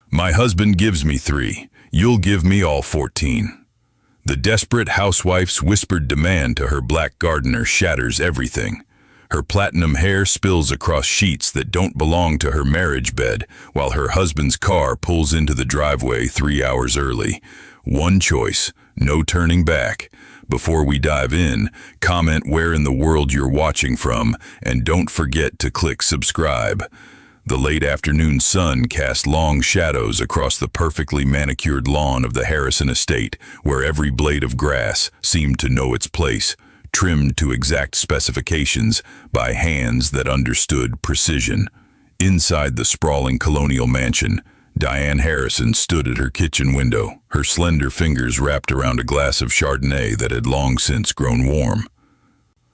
My husband gives me 3. You'll give me all 14. The desperate housewife's whispered demand to her black gardener shatters everything. Her platinum hair spills across sheets that don't belong to her marriage bed, while her husband's car pulls into the driveway 3 hours early. One choice, no turning back. Before we dive in, comment where in the world you're watching from, and don't forget to click subscribe. The late afternoon sun cast long shadows across the perfectly manicured lawn of the Harrison estate, where every blade of grass seemed to know its place, trimmed to exact specifications by hands that understood precision. Inside the sprawling colonial mansion, Diane Harrison stood at her kitchen window, her slender fingers wrapped around a glass of Chardonnay that had long since grown warm.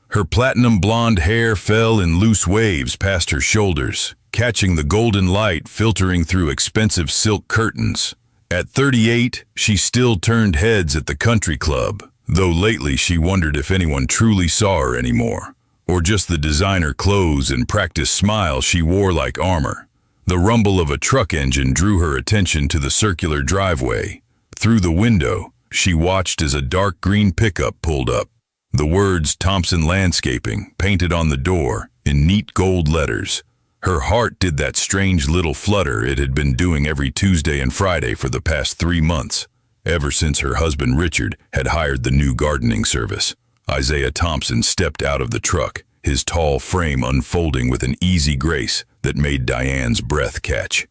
Her platinum blonde hair fell in loose waves past her shoulders, catching the golden light filtering through expensive silk curtains. At 38, she still turned heads at the country club, though lately she wondered if anyone truly saw her anymore, or just the designer clothes and practiced smile she wore like armor. The rumble of a truck engine drew her attention to the circular driveway. Through the window, she watched as a dark green pickup pulled up. The words Thompson Landscaping painted on the door in neat gold letters. Her heart did that strange little flutter it had been doing every Tuesday and Friday for the past 3 months, ever since her husband Richard had hired the new gardening service. Isaiah Thompson stepped out of the truck, his tall frame unfolding with an easy grace that made Diane's breath catch.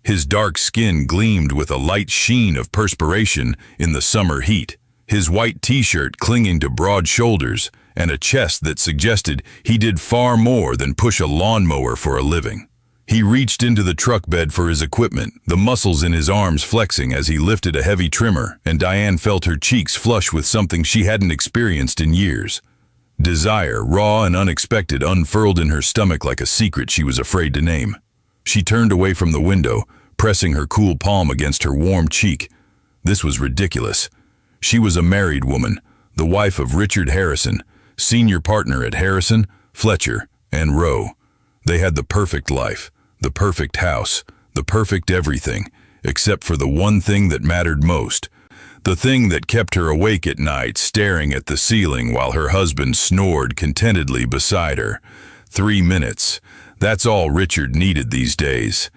His dark skin gleamed with a light sheen of perspiration in the summer heat, his white t-shirt clinging to broad shoulders and a chest that suggested he did far more than push a lawnmower for a living. He reached into the truck bed for his equipment, the muscles in his arms flexing as he lifted a heavy trimmer, and Diane felt her cheeks flush with something she hadn't experienced in years. Desire, raw and unexpected, unfurled in her stomach like a secret she was afraid to name. She turned away from the window, pressing her cool palm against her warm cheek. This was ridiculous. She was a married woman, the wife of Richard Harrison, senior partner at Harrison, Fletcher, and Rowe. They had the perfect life, the perfect house, the perfect everything, except for the one thing that mattered most. The thing that kept her awake at night, staring at the ceiling while her husband snored contentedly beside her. 3 minutes. That's all Richard needed these days.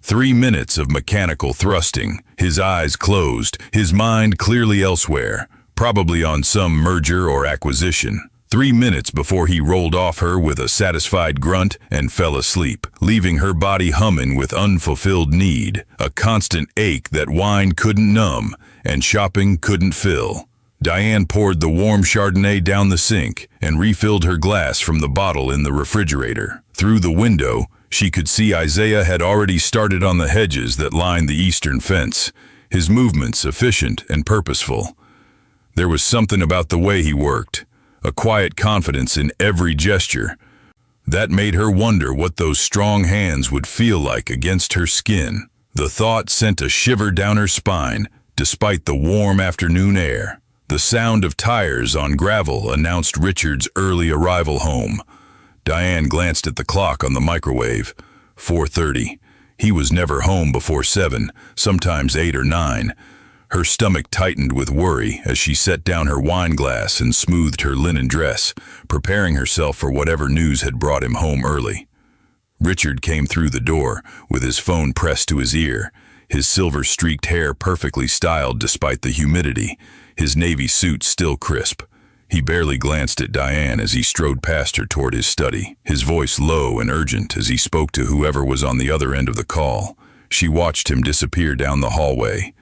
3 minutes of mechanical thrusting, his eyes closed, his mind clearly elsewhere, probably on some merger or acquisition. 3 minutes before he rolled off her with a satisfied grunt and fell asleep, leaving her body humming with unfulfilled need, a constant ache that wine couldn't numb and shopping couldn't fill. Diane poured the warm Chardonnay down the sink and refilled her glass from the bottle in the refrigerator. Through the window, she could see Isaiah had already started on the hedges that lined the eastern fence, his movements efficient and purposeful. There was something about the way he worked, a quiet confidence in every gesture, that made her wonder what those strong hands would feel like against her skin. The thought sent a shiver down her spine, despite the warm afternoon air. The sound of tires on gravel announced Richard's early arrival home. Diane glanced at the clock on the microwave. 4:30. He was never home before 7, sometimes 8 or 9. Her stomach tightened with worry as she set down her wine glass and smoothed her linen dress, preparing herself for whatever news had brought him home early. Richard came through the door, with his phone pressed to his ear, his silver-streaked hair perfectly styled despite the humidity, his navy suit still crisp. He barely glanced at Diane as he strode past her toward his study, his voice low and urgent as he spoke to whoever was on the other end of the call. She watched him disappear down the hallway,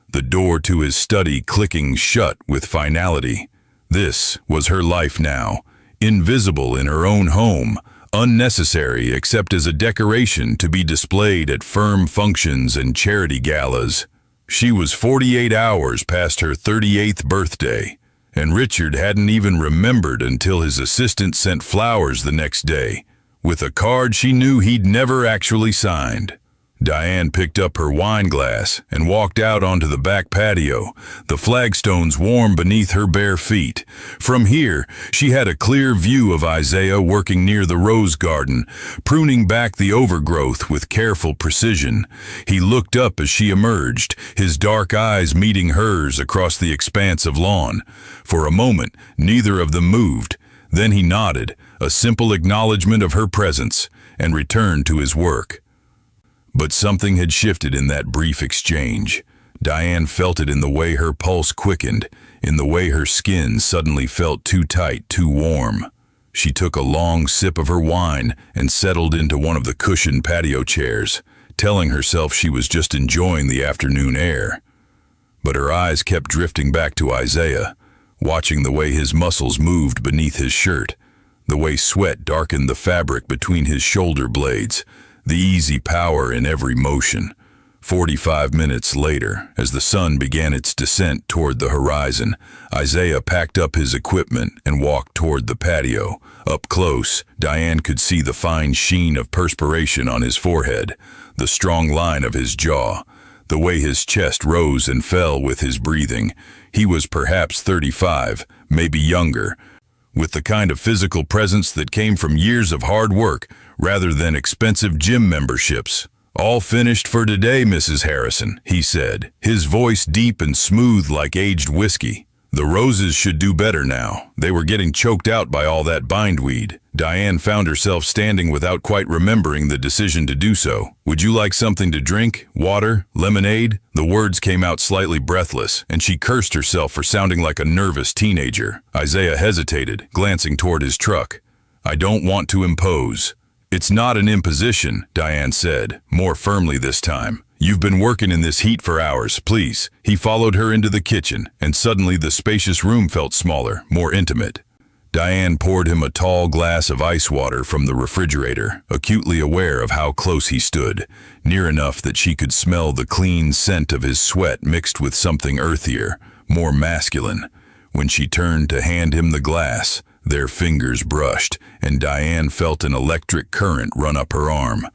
the door to his study clicking shut with finality. This was her life now, invisible in her own home, unnecessary except as a decoration to be displayed at firm functions and charity galas. She was 48 hours past her 38th birthday, and Richard hadn't even remembered until his assistant sent flowers the next day, with a card she knew he'd never actually signed. Diane picked up her wine glass and walked out onto the back patio, the flagstones warm beneath her bare feet. From here, she had a clear view of Isaiah working near the rose garden, pruning back the overgrowth with careful precision. He looked up as she emerged, his dark eyes meeting hers across the expanse of lawn. For a moment, neither of them moved. Then he nodded, a simple acknowledgement of her presence, and returned to his work. But something had shifted in that brief exchange. Diane felt it in the way her pulse quickened, in the way her skin suddenly felt too tight, too warm. She took a long sip of her wine and settled into one of the cushioned patio chairs, telling herself she was just enjoying the afternoon air. But her eyes kept drifting back to Isaiah, watching the way his muscles moved beneath his shirt, the way sweat darkened the fabric between his shoulder blades, the easy power in every motion. 45 minutes later, as the sun began its descent toward the horizon, Isaiah packed up his equipment and walked toward the patio. Up close, Diane could see the fine sheen of perspiration on his forehead, the strong line of his jaw, the way his chest rose and fell with his breathing. He was perhaps 35, maybe younger, with the kind of physical presence that came from years of hard work rather than expensive gym memberships. "All finished for today, Mrs. Harrison," he said, his voice deep and smooth like aged whiskey. The roses should do better now. They were getting choked out by all that bindweed. Diane found herself standing without quite remembering the decision to do so. "Would you like something to drink? Water? Lemonade?" The words came out slightly breathless, and she cursed herself for sounding like a nervous teenager. Isaiah hesitated, glancing toward his truck. "I don't want to impose." "It's not an imposition," Diane said, more firmly this time. "You've been working in this heat for hours, please." He followed her into the kitchen, and suddenly the spacious room felt smaller, more intimate. Diane poured him a tall glass of ice water from the refrigerator, acutely aware of how close he stood, near enough that she could smell the clean scent of his sweat mixed with something earthier, more masculine. When she turned to hand him the glass, their fingers brushed, and Diane felt an electric current run up her arm.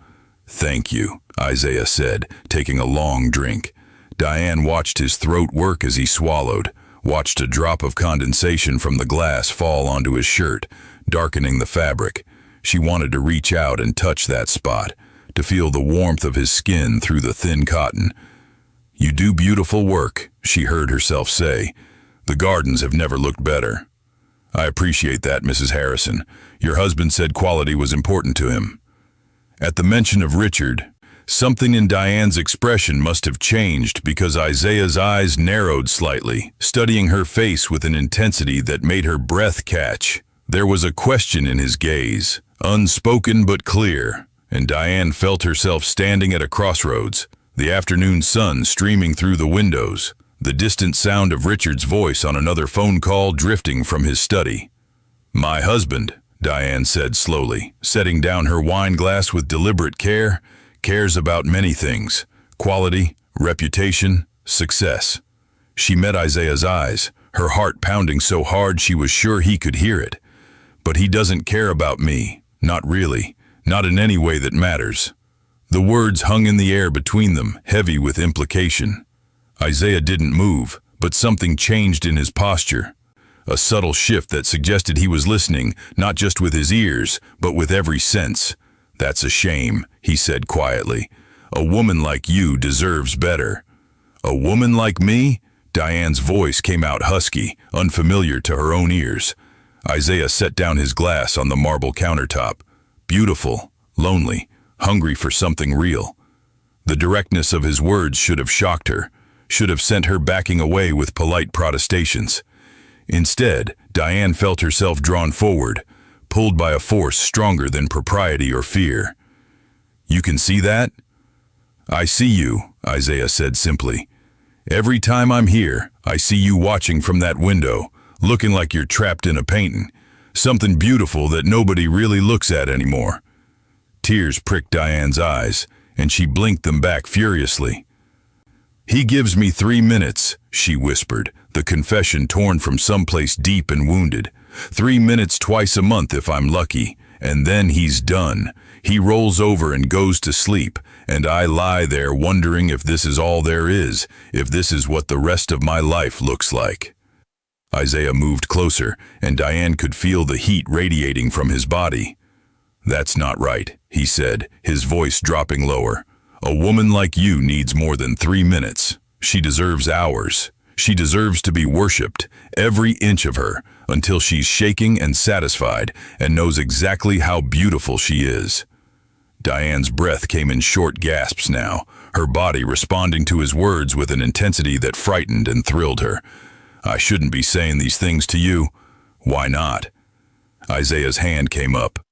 "Thank you," Isaiah said, taking a long drink. Diane watched his throat work as he swallowed, watched a drop of condensation from the glass fall onto his shirt, darkening the fabric. She wanted to reach out and touch that spot, to feel the warmth of his skin through the thin cotton. "You do beautiful work," she heard herself say. "The gardens have never looked better." "I appreciate that, Mrs. Harrison. Your husband said quality was important to him." At the mention of Richard, something in Diane's expression must have changed because Isaiah's eyes narrowed slightly, studying her face with an intensity that made her breath catch. There was a question in his gaze, unspoken but clear, and Diane felt herself standing at a crossroads, the afternoon sun streaming through the windows, the distant sound of Richard's voice on another phone call drifting from his study. "My husband," Diane said slowly, setting down her wine glass with deliberate care, "cares about many things: quality, reputation, success." She met Isaiah's eyes, her heart pounding so hard she was sure he could hear it. "But he doesn't care about me. Not really. Not in any way that matters." The words hung in the air between them, heavy with implication. Isaiah didn't move, but something changed in his posture. A subtle shift that suggested he was listening, not just with his ears, but with every sense. "That's a shame," he said quietly. "A woman like you deserves better." "A woman like me?" Diane's voice came out husky, unfamiliar to her own ears. Isaiah set down his glass on the marble countertop. Beautiful, lonely, hungry for something real. The directness of his words should have shocked her, should have sent her backing away with polite protestations. Instead, Diane felt herself drawn forward, pulled by a force stronger than propriety or fear. "You can see that?" "I see you," Isaiah said simply. "Every time I'm here, I see you watching from that window, looking like you're trapped in a painting, something beautiful that nobody really looks at anymore." Tears pricked Diane's eyes, and she blinked them back furiously. "He gives me 3 minutes," she whispered, the confession torn from someplace deep and wounded. 3 minutes twice a month if I'm lucky, and then he's done. He rolls over and goes to sleep, and I lie there wondering if this is all there is, if this is what the rest of my life looks like. Isaiah moved closer, and Diane could feel the heat radiating from his body. "That's not right," he said, his voice dropping lower. "A woman like you needs more than 3 minutes. She deserves hours. She deserves to be worshipped, every inch of her, until she's shaking and satisfied and knows exactly how beautiful she is." Diane's breath came in short gasps now, her body responding to his words with an intensity that frightened and thrilled her. "I shouldn't be saying these things to you." "Why not?" Isaiah's hand came up,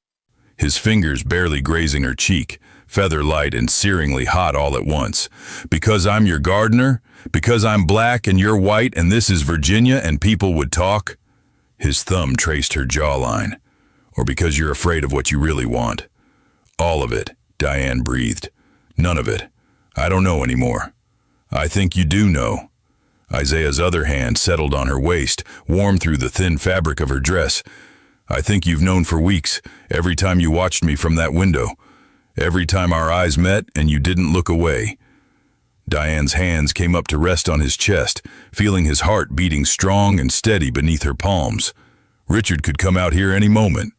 his fingers barely grazing her cheek, feather light and searingly hot all at once. "Because I'm your gardener? Because I'm black and you're white and this is Virginia and people would talk?" His thumb traced her jawline. "Or because you're afraid of what you really want?" "All of it," Diane breathed. "None of it. I don't know anymore." "I think you do know." Isaiah's other hand settled on her waist, warm through the thin fabric of her dress. "I think you've known for weeks, every time you watched me from that window. Every time our eyes met and you didn't look away." Diane's hands came up to rest on his chest, feeling his heart beating strong and steady beneath her palms. "Richard could come out here any moment.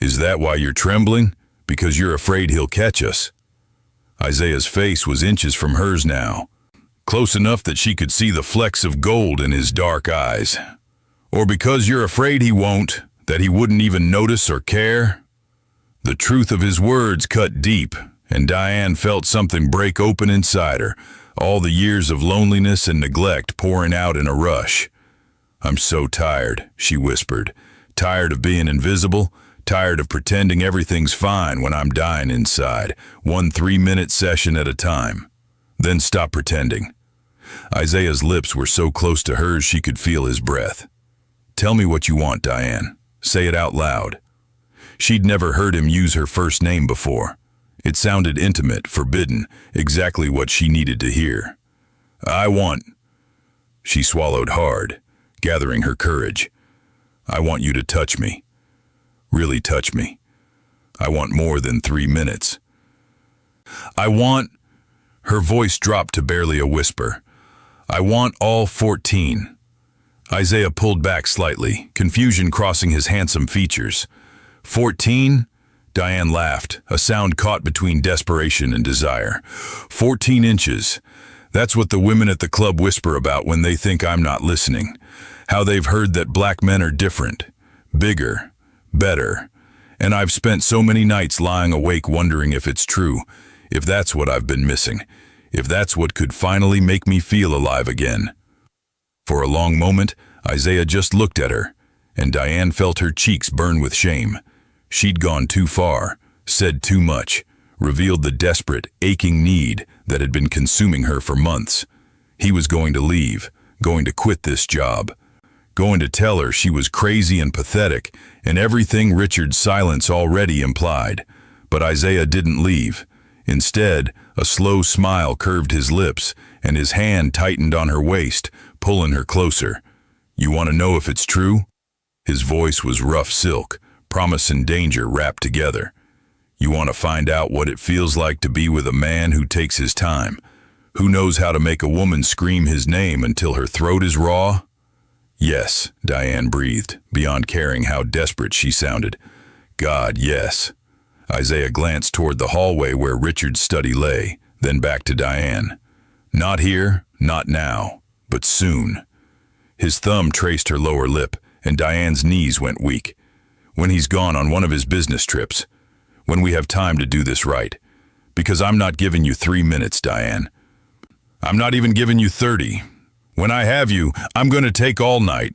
Is that why you're trembling? Because you're afraid he'll catch us?" Isaiah's face was inches from hers now, close enough that she could see the flecks of gold in his dark eyes. "Or because you're afraid he won't, that he wouldn't even notice or care?" The truth of his words cut deep, and Diane felt something break open inside her, all the years of loneliness and neglect pouring out in a rush. "I'm so tired," she whispered. "Tired of being invisible, tired of pretending everything's fine when I'm dying inside, 1 3-minute session at a time. Then stop pretending." Isaiah's lips were so close to hers she could feel his breath. "Tell me what you want, Diane. Say it out loud." She'd never heard him use her first name before. It sounded intimate, forbidden, exactly what she needed to hear. "I want—" She swallowed hard, gathering her courage. "I want you to touch me. Really touch me. I want more than 3 minutes. I want—" Her voice dropped to barely a whisper. "I want all 14. Isaiah pulled back slightly, confusion crossing his handsome features. 14? Diane laughed, a sound caught between desperation and desire. 14 inches. That's what the women at the club whisper about when they think I'm not listening. How they've heard that black men are different, bigger, better. And I've spent so many nights lying awake wondering if it's true, if that's what I've been missing, if that's what could finally make me feel alive again." For a long moment, Isaiah just looked at her, and Diane felt her cheeks burn with shame. She'd gone too far, said too much, revealed the desperate, aching need that had been consuming her for months. He was going to leave, going to quit this job, going to tell her she was crazy and pathetic, and everything Richard's silence already implied. But Isaiah didn't leave. Instead, a slow smile curved his lips, and his hand tightened on her waist, pulling her closer. "You want to know if it's true?" His voice was rough silk, promise and danger wrapped together. "You want to find out what it feels like to be with a man who takes his time, who knows how to make a woman scream his name until her throat is raw?" "Yes," Diane breathed, beyond caring how desperate she sounded. "God, yes." Isaiah glanced toward the hallway where Richard's study lay, then back to Diane. "Not here, not now, but soon." His thumb traced her lower lip, and Diane's knees went weak. "When he's gone on one of his business trips. When we have time to do this right. Because I'm not giving you 3 minutes, Diane. I'm not even giving you 30. When I have you, I'm going to take all night.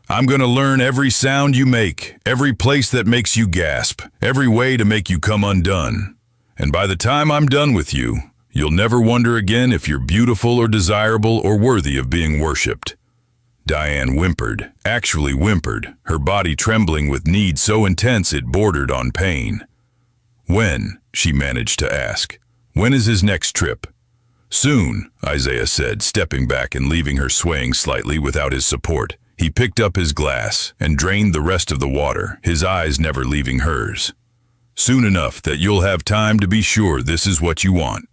I'm going to learn every sound you make, every place that makes you gasp, every way to make you come undone. And by the time I'm done with you, you'll never wonder again if you're beautiful or desirable or worthy of being worshipped." Diane whimpered, actually whimpered, her body trembling with need so intense it bordered on pain. "When?" she managed to ask. "When is his next trip?" "Soon," Isaiah said, stepping back and leaving her swaying slightly without his support. He picked up his glass and drained the rest of the water, his eyes never leaving hers. Soon enough that you'll have time to be sure this is what you want.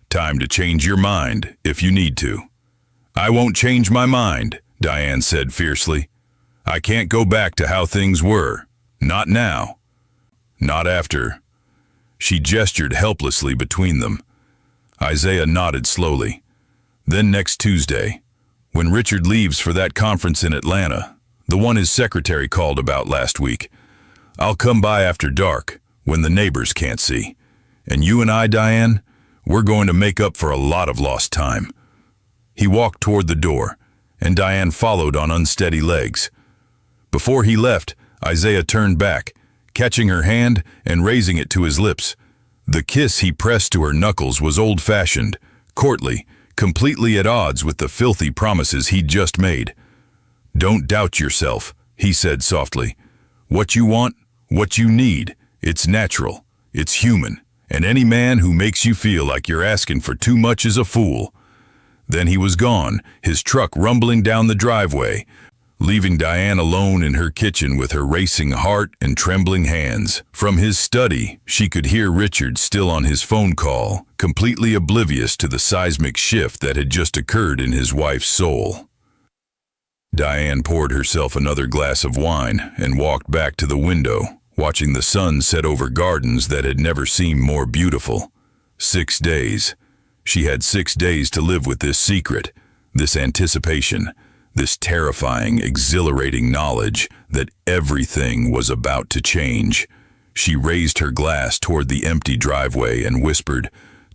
Time to change your mind if you need to." "I won't change my mind," Diane said fiercely. "I can't go back to how things were. Not now. Not after." She gestured helplessly between them. Isaiah nodded slowly. "Then next Tuesday, when Richard leaves for that conference in Atlanta, the one his secretary called about last week, I'll come by after dark, when the neighbors can't see. And you and I, Diane, we're going to make up for a lot of lost time." He walked toward the door, and Diane followed on unsteady legs. Before he left, Isaiah turned back, catching her hand and raising it to his lips. The kiss he pressed to her knuckles was old-fashioned, courtly, completely at odds with the filthy promises he'd just made. "Don't doubt yourself," he said softly. "What you want, what you need, it's natural, it's human, and any man who makes you feel like you're asking for too much is a fool." Then he was gone, his truck rumbling down the driveway, leaving Diane alone in her kitchen with her racing heart and trembling hands. From his study, she could hear Richard still on his phone call, completely oblivious to the seismic shift that had just occurred in his wife's soul. Diane poured herself another glass of wine and walked back to the window, watching the sun set over gardens that had never seemed more beautiful. 6 days. She had 6 days to live with this secret, this anticipation, this terrifying, exhilarating knowledge that everything was about to change. She raised her glass toward the empty driveway and whispered,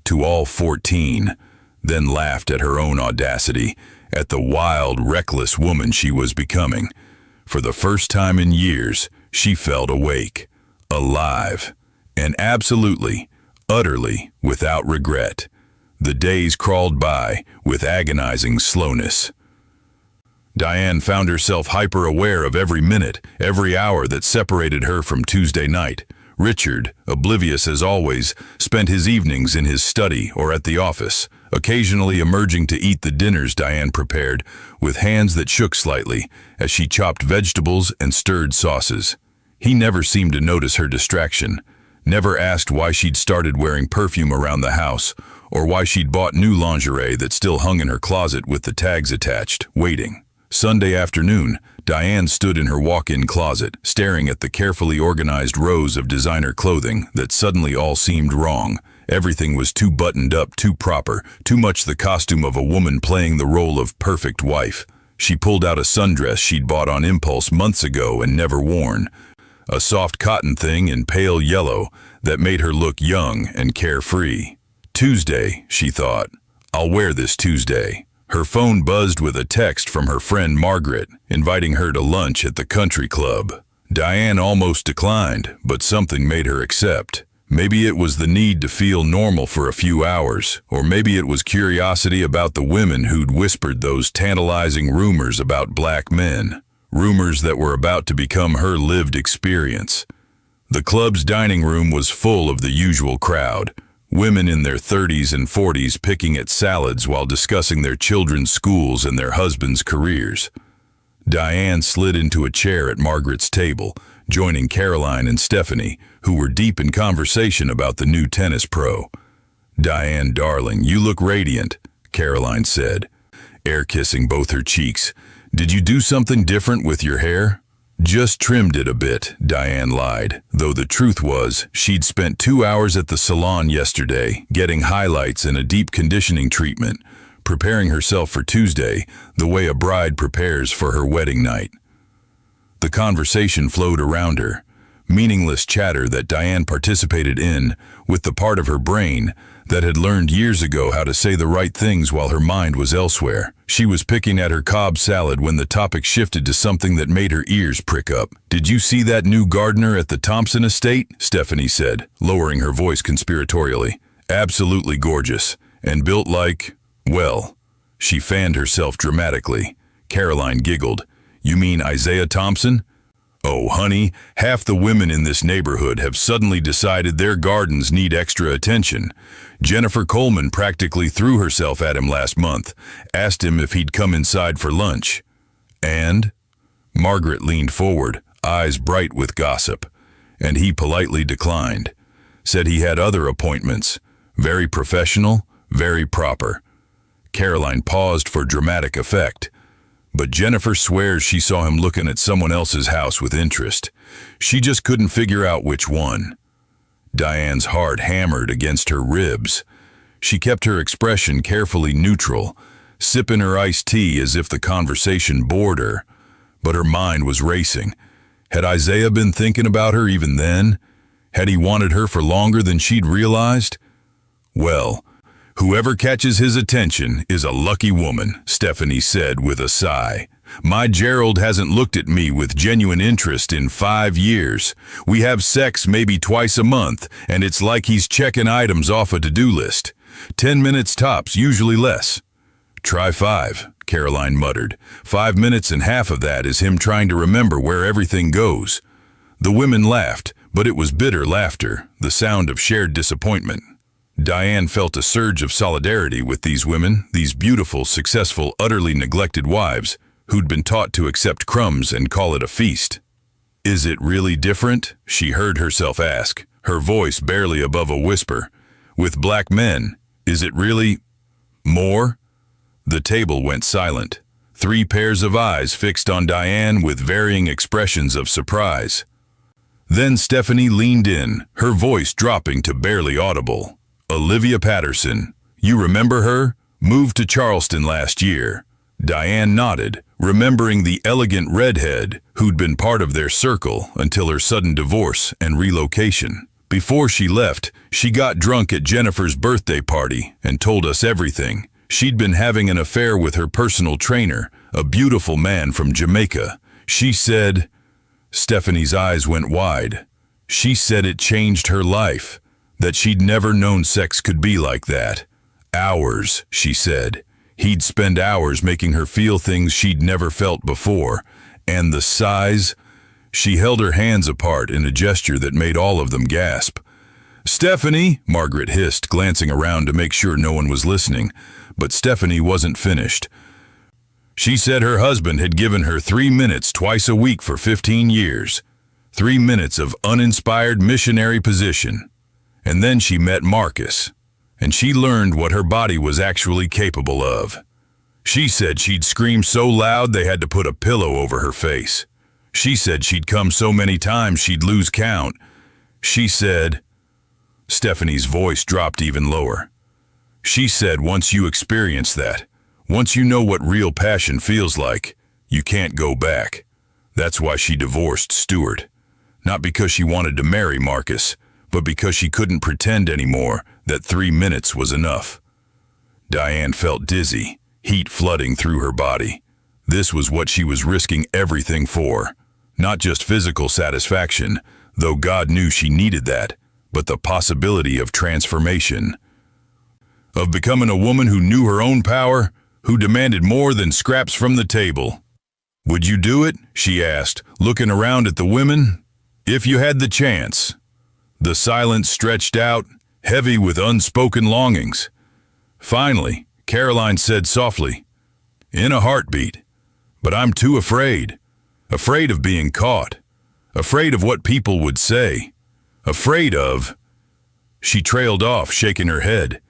"To all 14, then laughed at her own audacity, at the wild, reckless woman she was becoming. For the first time in years, she felt awake, alive, and absolutely, utterly without regret. The days crawled by with agonizing slowness. Diane found herself hyper-aware of every minute, every hour that separated her from Tuesday night. Richard, oblivious as always, spent his evenings in his study or at the office, occasionally emerging to eat the dinners Diane prepared, with hands that shook slightly as she chopped vegetables and stirred sauces. He never seemed to notice her distraction, never asked why she'd started wearing perfume around the house, or why she'd bought new lingerie that still hung in her closet with the tags attached, waiting. Sunday afternoon, Diane stood in her walk-in closet, staring at the carefully organized rows of designer clothing that suddenly all seemed wrong. Everything was too buttoned up, too proper, too much the costume of a woman playing the role of perfect wife. She pulled out a sundress she'd bought on impulse months ago and never worn. A soft cotton thing in pale yellow that made her look young and carefree. Tuesday, she thought. I'll wear this Tuesday. Her phone buzzed with a text from her friend Margaret, inviting her to lunch at the country club. Diane almost declined, but something made her accept. Maybe it was the need to feel normal for a few hours, or maybe it was curiosity about the women who'd whispered those tantalizing rumors about black men, rumors that were about to become her lived experience. The club's dining room was full of the usual crowd, women in their 30s and 40s picking at salads while discussing their children's schools and their husbands' careers. Diane slid into a chair at Margaret's table, joining Caroline and Stephanie, who were deep in conversation about the new tennis pro. "Diane, darling, you look radiant," Caroline said, air-kissing both her cheeks. "Did you do something different with your hair?" "Just trimmed it a bit," Diane lied, though the truth was she'd spent 2 hours at the salon yesterday, getting highlights and a deep conditioning treatment, preparing herself for Tuesday the way a bride prepares for her wedding night. The conversation flowed around her, meaningless chatter that Diane participated in with the part of her brain that had learned years ago how to say the right things while her mind was elsewhere. She was picking at her Cobb salad when the topic shifted to something that made her ears prick up. "Did you see that new gardener at the Thompson estate?" Stephanie said, lowering her voice conspiratorially. "Absolutely gorgeous, and built like, well." She fanned herself dramatically. Caroline giggled. "You mean Isaiah Thompson?" "Oh, honey, half the women in this neighborhood have suddenly decided their gardens need extra attention. Jennifer Coleman practically threw herself at him last month, asked him if he'd come inside for lunch." "And?" Margaret leaned forward, eyes bright with gossip. "And he politely declined. said he had other appointments. Very professional, very proper. Caroline paused for dramatic effect. But Jennifer swears she saw him looking at someone else's house with interest. She just couldn't figure out which one. Diane's heart hammered against her ribs. She kept her expression carefully neutral, sipping her iced tea as if the conversation bored her. But her mind was racing. Had Isaiah been thinking about her even then? Had he wanted her for longer than she'd realized? Well, whoever catches his attention is a lucky woman, Stephanie said with a sigh. My Gerald hasn't looked at me with genuine interest in 5 years. We have sex maybe twice a month, and it's like he's checking items off a to-do list. 10 minutes tops, usually less. Try 5, Caroline muttered. 5 minutes and half of that is him trying to remember where everything goes. The women laughed, but it was bitter laughter, the sound of shared disappointment. Diane felt a surge of solidarity with these women, these beautiful, successful, utterly neglected wives, who'd been taught to accept crumbs and call it a feast. Is it really different? She heard herself ask, her voice barely above a whisper. With black men, is it really more? The table went silent. 3 pairs of eyes fixed on Diane with varying expressions of surprise. Then Stephanie leaned in, her voice dropping to barely audible. Olivia Patterson, you remember her? Moved to Charleston last year. Diane nodded, remembering the elegant redhead who'd been part of their circle until her sudden divorce and relocation. Before she left, she got drunk at Jennifer's birthday party and told us everything. She'd been having an affair with her personal trainer, a beautiful man from Jamaica. She said... Stephanie's eyes went wide. She said it changed her life, that she'd never known sex could be like that. Hours, she said. He'd spend hours making her feel things she'd never felt before. And the size... She held her hands apart in a gesture that made all of them gasp. Stephanie, Margaret hissed, glancing around to make sure no one was listening. But Stephanie wasn't finished. She said her husband had given her 3 minutes twice a week for 15 years. 3 minutes of uninspired missionary position. And then she met Marcus, and she learned what her body was actually capable of. She said she'd scream so loud they had to put a pillow over her face. She said she'd come so many times she'd lose count. She said... Stephanie's voice dropped even lower. She said once you experience that, once you know what real passion feels like, you can't go back. That's why she divorced Stuart. Not because she wanted to marry Marcus, but because she couldn't pretend anymore that 3 minutes was enough. Diane felt dizzy, heat flooding through her body. This was what she was risking everything for. Not just physical satisfaction, though God knew she needed that, but the possibility of transformation. Of becoming a woman who knew her own power, who demanded more than scraps from the table. Would you do it? She asked, looking around at the women. If you had the chance. The silence stretched out, heavy with unspoken longings. Finally, Caroline said softly, in a heartbeat, but I'm too afraid. Afraid of being caught. Afraid of what people would say. Afraid of... She trailed off, shaking her head.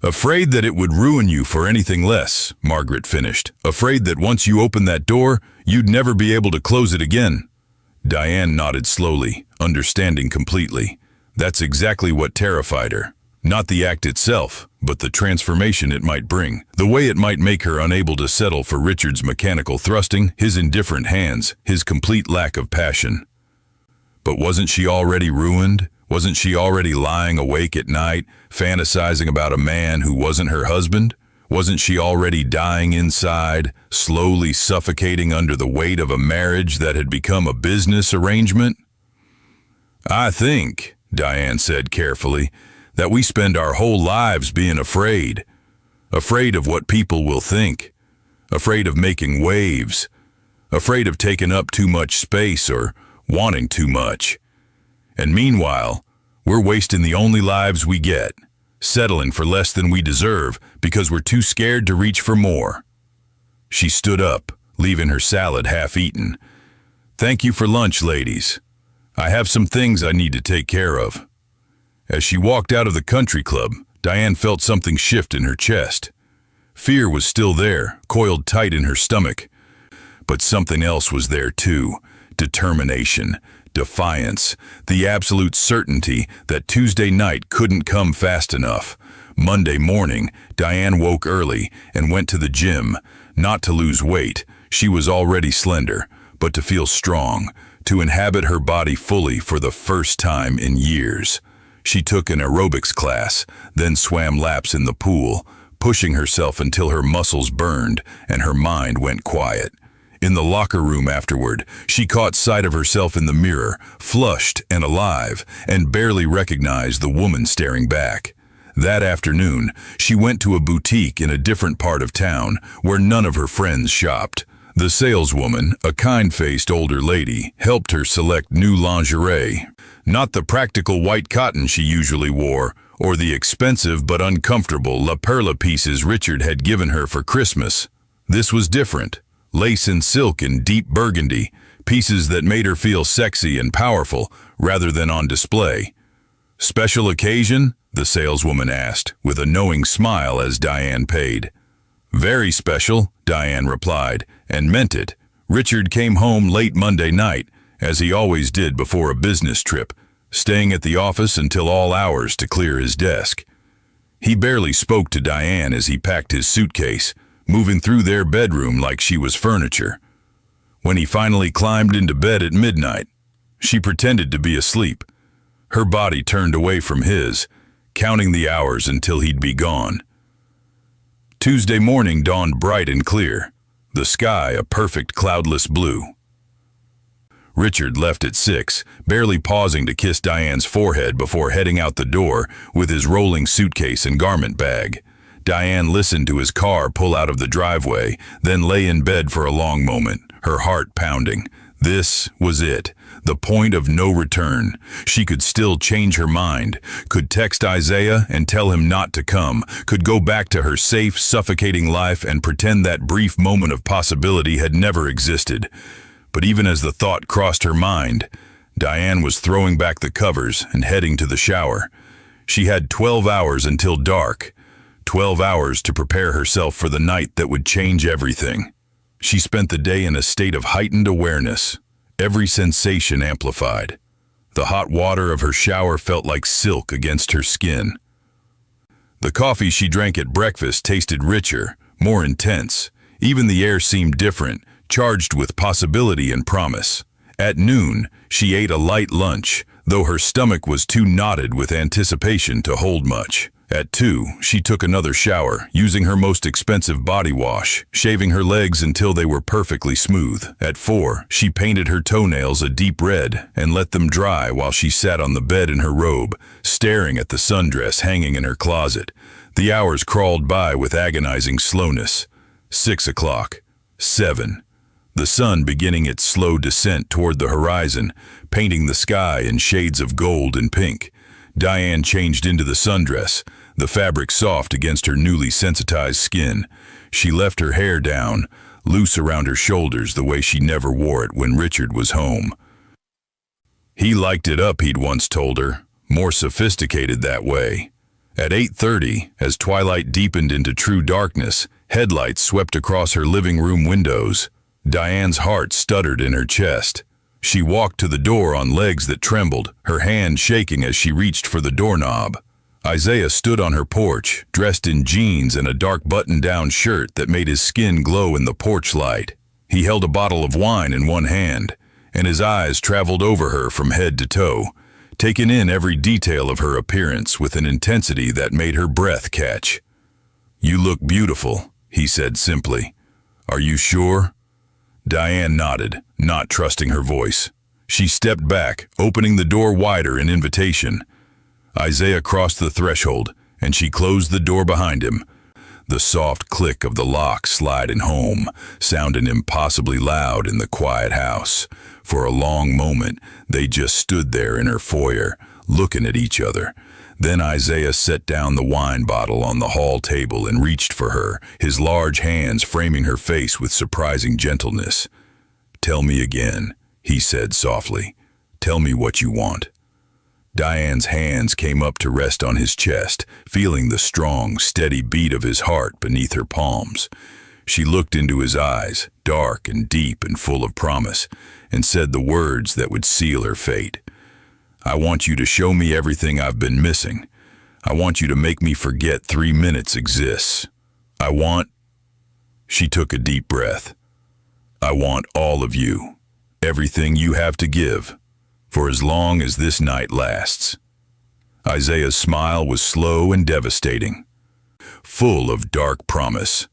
Afraid that it would ruin you for anything less, Margaret finished. Afraid that once you opened that door, you'd never be able to close it again. Diane nodded slowly, understanding completely. That's exactly what terrified her. Not the act itself, but the transformation it might bring. The way it might make her unable to settle for Richard's mechanical thrusting, his indifferent hands, his complete lack of passion. But wasn't she already ruined? Wasn't she already lying awake at night, fantasizing about a man who wasn't her husband? Wasn't she already dying inside, slowly suffocating under the weight of a marriage that had become a business arrangement? I think, Diane said carefully, that we spend our whole lives being afraid. Afraid of what people will think. Afraid of making waves. Afraid of taking up too much space or wanting too much. And meanwhile, we're wasting the only lives we get, settling for less than we deserve because we're too scared to reach for more. She stood up, leaving her salad half-eaten. Thank you for lunch, ladies. I have some things I need to take care of. As she walked out of the country club, Diane felt something shift in her chest. Fear was still there, coiled tight in her stomach. But something else was there too. Determination, defiance, the absolute certainty that Tuesday night couldn't come fast enough. Monday morning, Diane woke early and went to the gym, not to lose weight. She was already slender, but to feel strong, to inhabit her body fully for the first time in years. She took an aerobics class, then swam laps in the pool, pushing herself until her muscles burned and her mind went quiet. In the locker room afterward, she caught sight of herself in the mirror, flushed and alive, and barely recognized the woman staring back. That afternoon, she went to a boutique in a different part of town where none of her friends shopped. The saleswoman, a kind-faced older lady, helped her select new lingerie. Not the practical white cotton she usually wore, or the expensive but uncomfortable La Perla pieces Richard had given her for Christmas. This was different. Lace and silk in deep burgundy, pieces that made her feel sexy and powerful rather than on display. "Special occasion?" the saleswoman asked, with a knowing smile as Diane paid. "Very special," Diane replied, and meant it. Richard came home late Monday night, as he always did before a business trip, staying at the office until all hours to clear his desk. He barely spoke to Diane as he packed his suitcase, moving through their bedroom like she was furniture. When he finally climbed into bed at midnight, she pretended to be asleep. Her body turned away from his, counting the hours until he'd be gone. Tuesday morning dawned bright and clear, the sky a perfect cloudless blue. Richard left at 6, barely pausing to kiss Diane's forehead before heading out the door with his rolling suitcase and garment bag. Diane listened to his car pull out of the driveway, then lay in bed for a long moment, her heart pounding. This was it, the point of no return. She could still change her mind, could text Isaiah and tell him not to come, could go back to her safe, suffocating life and pretend that brief moment of possibility had never existed. But even as the thought crossed her mind, Diane was throwing back the covers and heading to the shower. She had 12 hours until dark. 12 hours to prepare herself for the night that would change everything. She spent the day in a state of heightened awareness, every sensation amplified. The hot water of her shower felt like silk against her skin. The coffee she drank at breakfast tasted richer, more intense. Even the air seemed different, charged with possibility and promise. At noon, she ate a light lunch, though her stomach was too knotted with anticipation to hold much. At 2, she took another shower, using her most expensive body wash, shaving her legs until they were perfectly smooth. At 4, she painted her toenails a deep red and let them dry while she sat on the bed in her robe, staring at the sundress hanging in her closet. The hours crawled by with agonizing slowness. 6 o'clock. 7. The sun beginning its slow descent toward the horizon, painting the sky in shades of gold and pink. Diane changed into the sundress, the fabric soft against her newly sensitized skin. She left her hair down, loose around her shoulders the way she never wore it when Richard was home. He liked it up, he'd once told her, more sophisticated that way. At 8:30, as twilight deepened into true darkness, headlights swept across her living room windows. Diane's heart stuttered in her chest. She walked to the door on legs that trembled, her hand shaking as she reached for the doorknob. Isaiah stood on her porch, dressed in jeans and a dark button-down shirt that made his skin glow in the porch light. He held a bottle of wine in one hand, and his eyes traveled over her from head to toe, taking in every detail of her appearance with an intensity that made her breath catch. "You look beautiful," he said simply. "Are you sure?" Diane nodded, not trusting her voice. She stepped back, opening the door wider in invitation. Isaiah crossed the threshold, and she closed the door behind him. The soft click of the lock sliding home sounded impossibly loud in the quiet house. For a long moment, they just stood there in her foyer, looking at each other. Then Isaiah set down the wine bottle on the hall table and reached for her, his large hands framing her face with surprising gentleness. "Tell me again," he said softly. "Tell me what you want." Diane's hands came up to rest on his chest, feeling the strong, steady beat of his heart beneath her palms. She looked into his eyes, dark and deep and full of promise, and said the words that would seal her fate. "I want you to show me everything I've been missing. I want you to make me forget 3 minutes exists. I want—" She took a deep breath. "I want all of you, everything you have to give, for as long as this night lasts." Isaiah's smile was slow and devastating, full of dark promise.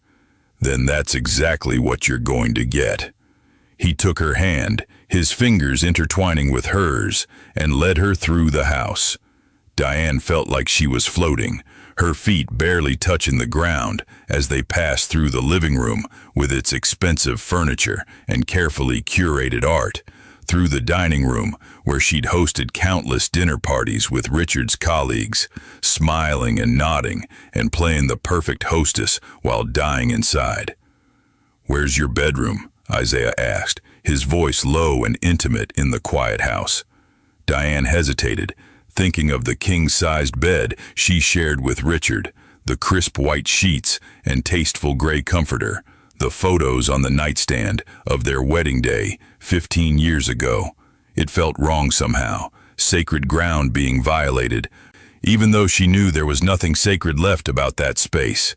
"Then that's exactly what you're going to get." He took her hand, his fingers intertwining with hers, and led her through the house. Diane felt like she was floating, her feet barely touching the ground as they passed through the living room with its expensive furniture and carefully curated art, through the dining room where she'd hosted countless dinner parties with Richard's colleagues, smiling and nodding and playing the perfect hostess while dying inside. "Where's your bedroom?" Isaiah asked, his voice low and intimate in the quiet house. Diane hesitated, thinking of the king-sized bed she shared with Richard, the crisp white sheets and tasteful gray comforter, the photos on the nightstand of their wedding day 15 years ago. It felt wrong somehow, sacred ground being violated, even though she knew there was nothing sacred left about that space.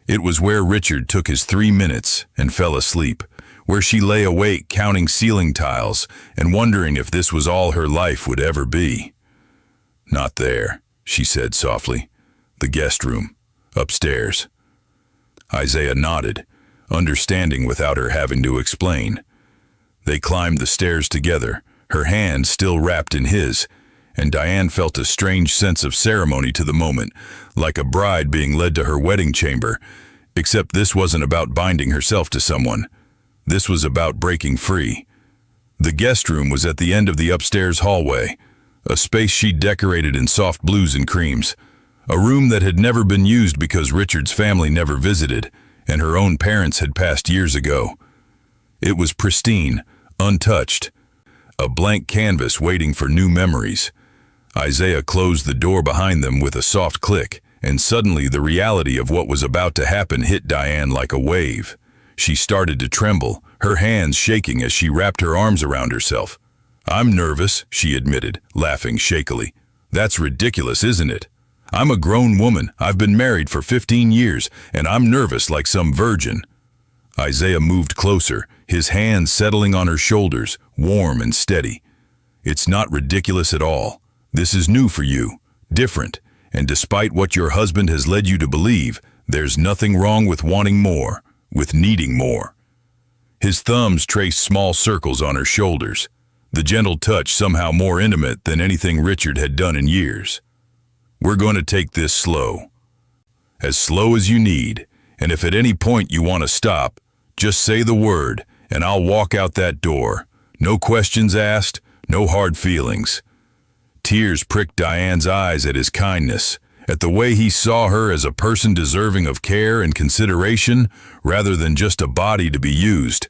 It was where Richard took his 3 minutes and fell asleep, where she lay awake counting ceiling tiles and wondering if this was all her life would ever be. "Not there," she said softly. "The guest room, upstairs." Isaiah nodded, understanding without her having to explain. They climbed the stairs together, her hand still wrapped in his, and Diane felt a strange sense of ceremony to the moment, like a bride being led to her wedding chamber, except this wasn't about binding herself to someone. This was about breaking free. The guest room was at the end of the upstairs hallway, a space she'd decorated in soft blues and creams, a room that had never been used because Richard's family never visited, and her own parents had passed years ago. It was pristine, untouched, a blank canvas waiting for new memories. Isaiah closed the door behind them with a soft click, and suddenly the reality of what was about to happen hit Diane like a wave. She started to tremble, her hands shaking as she wrapped her arms around herself. "I'm nervous," she admitted, laughing shakily. "That's ridiculous, isn't it? I'm a grown woman, I've been married for 15 years, and I'm nervous like some virgin." Isaiah moved closer, his hands settling on her shoulders, warm and steady. "It's not ridiculous at all. This is new for you, different, and despite what your husband has led you to believe, there's nothing wrong with wanting more, with needing more." His thumbs traced small circles on her shoulders, the gentle touch somehow more intimate than anything Richard had done in years. "We're going to take this slow as you need, and if at any point you want to stop, just say the word, and I'll walk out that door. No questions asked, no hard feelings." Tears pricked Diane's eyes at his kindness, at the way he saw her as a person deserving of care and consideration, rather than just a body to be used.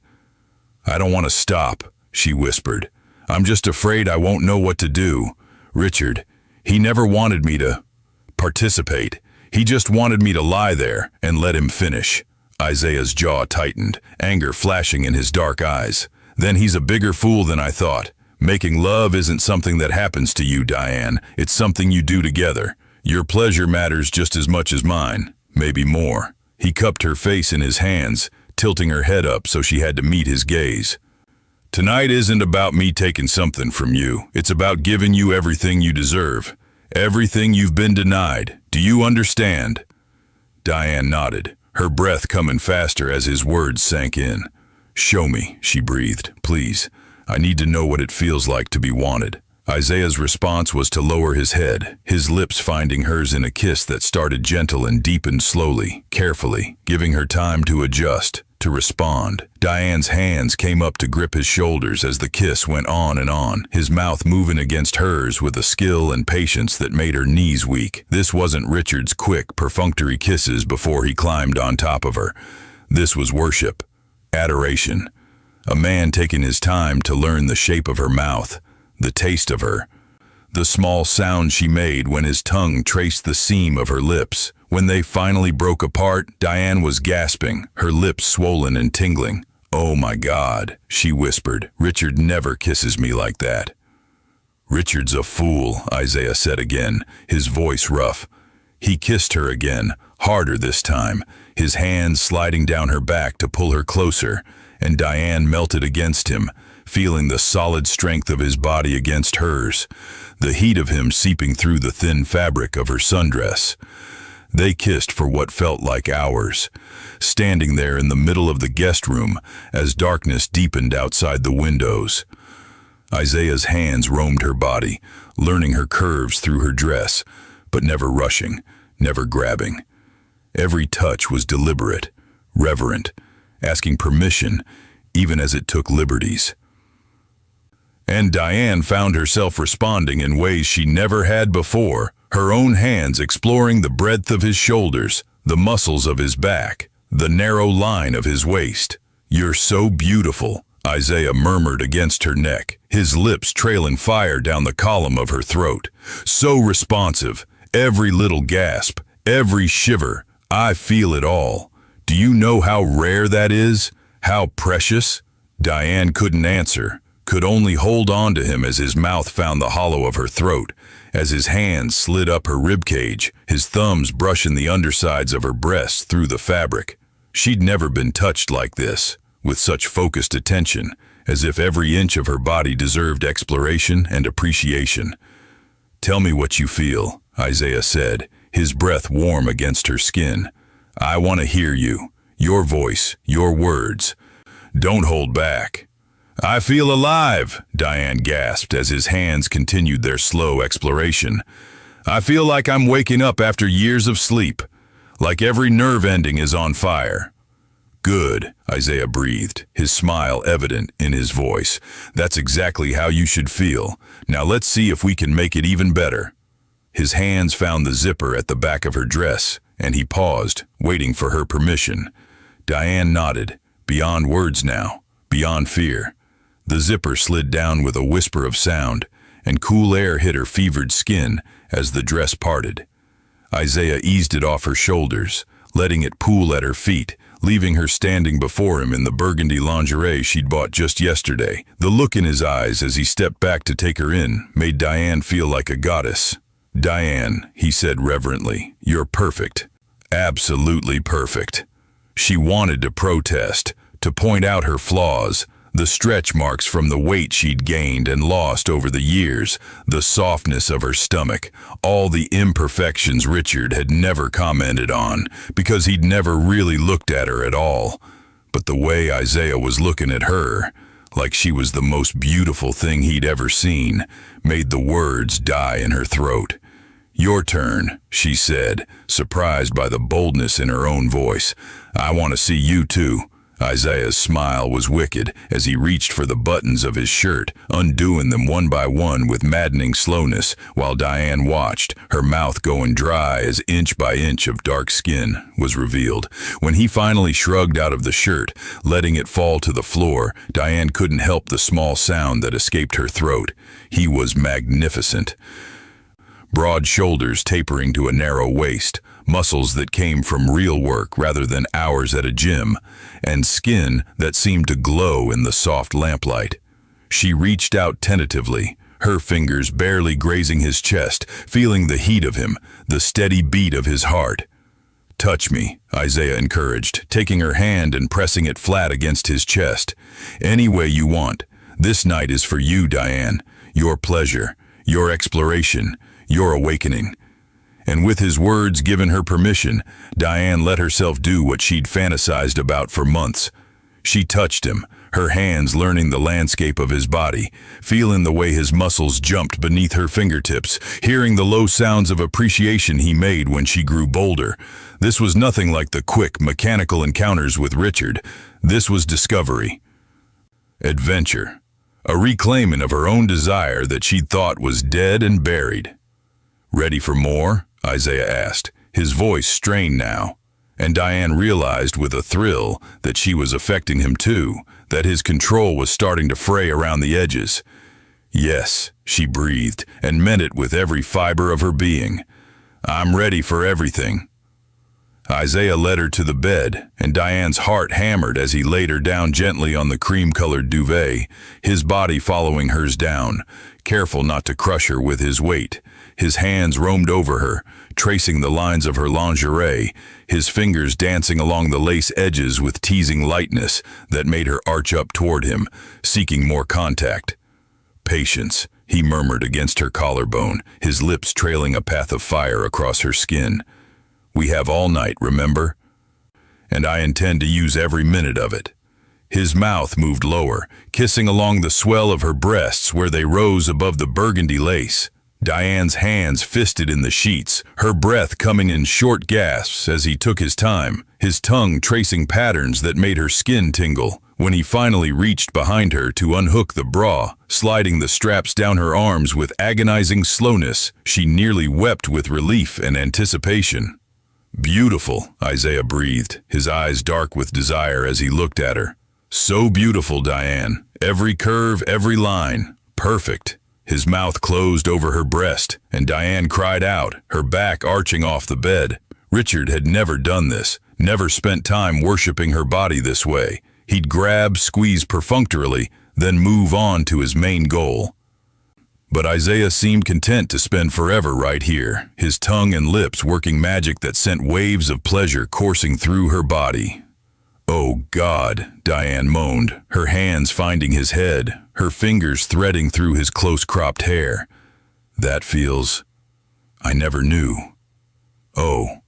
"I don't want to stop," she whispered. "I'm just afraid I won't know what to do. Richard, he never wanted me to participate. He just wanted me to lie there and let him finish." Isaiah's jaw tightened, anger flashing in his dark eyes. "Then he's a bigger fool than I thought. Making love isn't something that happens to you, Diane. It's something you do together. Your pleasure matters just as much as mine, maybe more." He cupped her face in his hands, tilting her head up so she had to meet his gaze. "Tonight isn't about me taking something from you. It's about giving you everything you deserve. Everything you've been denied. Do you understand?" Diane nodded, her breath coming faster as his words sank in. "Show me," she breathed, "please. I need to know what it feels like to be wanted." Isaiah's response was to lower his head, his lips finding hers in a kiss that started gentle and deepened slowly, carefully, giving her time to adjust, to respond. Diane's hands came up to grip his shoulders as the kiss went on, his mouth moving against hers with a skill and patience that made her knees weak. This wasn't Richard's quick, perfunctory kisses before he climbed on top of her. This was worship, adoration. A man taking his time to learn the shape of her mouth, the taste of her, the small sound she made when his tongue traced the seam of her lips. When they finally broke apart, Diane was gasping, her lips swollen and tingling. "Oh my God," she whispered. "Richard never kisses me like that." "Richard's a fool," Isaiah said again, his voice rough. He kissed her again, harder this time, his hands sliding down her back to pull her closer, and Diane melted against him, feeling the solid strength of his body against hers, the heat of him seeping through the thin fabric of her sundress. They kissed for what felt like hours, standing there in the middle of the guest room as darkness deepened outside the windows. Isaiah's hands roamed her body, learning her curves through her dress, but never rushing, never grabbing. Every touch was deliberate, reverent, asking permission, even as it took liberties. And Diane found herself responding in ways she never had before, her own hands exploring the breadth of his shoulders, the muscles of his back, the narrow line of his waist. "You're so beautiful," Isaiah murmured against her neck, his lips trailing fire down the column of her throat. "So responsive, every little gasp, every shiver, I feel it all. Do you know how rare that is? How precious?" Diane couldn't answer, could only hold on to him as his mouth found the hollow of her throat, as his hands slid up her ribcage, his thumbs brushing the undersides of her breasts through the fabric. She'd never been touched like this, with such focused attention, as if every inch of her body deserved exploration and appreciation. "Tell me what you feel," Isaiah said, his breath warm against her skin. "I want to hear you, your voice, your words. Don't hold back." "I feel alive," Diane gasped as his hands continued their slow exploration. "I feel like I'm waking up after years of sleep, like every nerve ending is on fire." "Good," Isaiah breathed, his smile evident in his voice. "That's exactly how you should feel. Now let's see if we can make it even better." His hands found the zipper at the back of her dress, and he paused, waiting for her permission. Diane nodded, beyond words now, beyond fear. The zipper slid down with a whisper of sound, and cool air hit her fevered skin as the dress parted. Isaiah eased it off her shoulders, letting it pool at her feet, leaving her standing before him in the burgundy lingerie she'd bought just yesterday. The look in his eyes as he stepped back to take her in made Diane feel like a goddess. "Diane," he said reverently, "you're perfect. Absolutely perfect." She wanted to protest, to point out her flaws, the stretch marks from the weight she'd gained and lost over the years, the softness of her stomach, all the imperfections Richard had never commented on, because he'd never really looked at her at all. But the way Isaiah was looking at her, like she was the most beautiful thing he'd ever seen, made the words die in her throat. "Your turn," she said, surprised by the boldness in her own voice. "I want to see you too." Isaiah's smile was wicked as he reached for the buttons of his shirt, undoing them one by one with maddening slowness, while Diane watched, her mouth going dry as inch by inch of dark skin was revealed. When he finally shrugged out of the shirt, letting it fall to the floor, Diane couldn't help the small sound that escaped her throat. He was magnificent. Broad shoulders tapering to a narrow waist, muscles that came from real work rather than hours at a gym, and skin that seemed to glow in the soft lamplight. She reached out tentatively, her fingers barely grazing his chest, feeling the heat of him, the steady beat of his heart. "Touch me," Isaiah encouraged, taking her hand and pressing it flat against his chest. "Any way you want. This night is for you, Diane. Your pleasure, your exploration, your awakening." And with his words given her permission, Diane let herself do what she'd fantasized about for months. She touched him, her hands learning the landscape of his body, feeling the way his muscles jumped beneath her fingertips, hearing the low sounds of appreciation he made when she grew bolder. This was nothing like the quick, mechanical encounters with Richard. This was discovery. Adventure. A reclaiming of her own desire that she'd thought was dead and buried. "Ready for more?" Isaiah asked, his voice strained now. And Diane realized with a thrill that she was affecting him too, that his control was starting to fray around the edges. Yes, she breathed, and meant it with every fiber of her being. I'm ready for everything. Isaiah led her to the bed, and Diane's heart hammered as he laid her down gently on the cream-colored duvet, his body following hers down, careful not to crush her with his weight. His hands roamed over her, tracing the lines of her lingerie, his fingers dancing along the lace edges with teasing lightness that made her arch up toward him, seeking more contact. Patience, he murmured against her collarbone, his lips trailing a path of fire across her skin. We have all night, remember? And I intend to use every minute of it. His mouth moved lower, kissing along the swell of her breasts where they rose above the burgundy lace. Diane's hands fisted in the sheets, her breath coming in short gasps as he took his time, his tongue tracing patterns that made her skin tingle. When he finally reached behind her to unhook the bra, sliding the straps down her arms with agonizing slowness, she nearly wept with relief and anticipation. Beautiful, Isaiah breathed, his eyes dark with desire as he looked at her. So beautiful, Diane. Every curve, every line. Perfect. His mouth closed over her breast, and Diane cried out, her back arching off the bed. Richard had never done this, never spent time worshiping her body this way. He'd grab, squeeze perfunctorily, then move on to his main goal. But Isaiah seemed content to spend forever right here, his tongue and lips working magic that sent waves of pleasure coursing through her body. Oh God, Diane moaned, her hands finding his head, her fingers threading through his close-cropped hair. That feels... I never knew. Oh.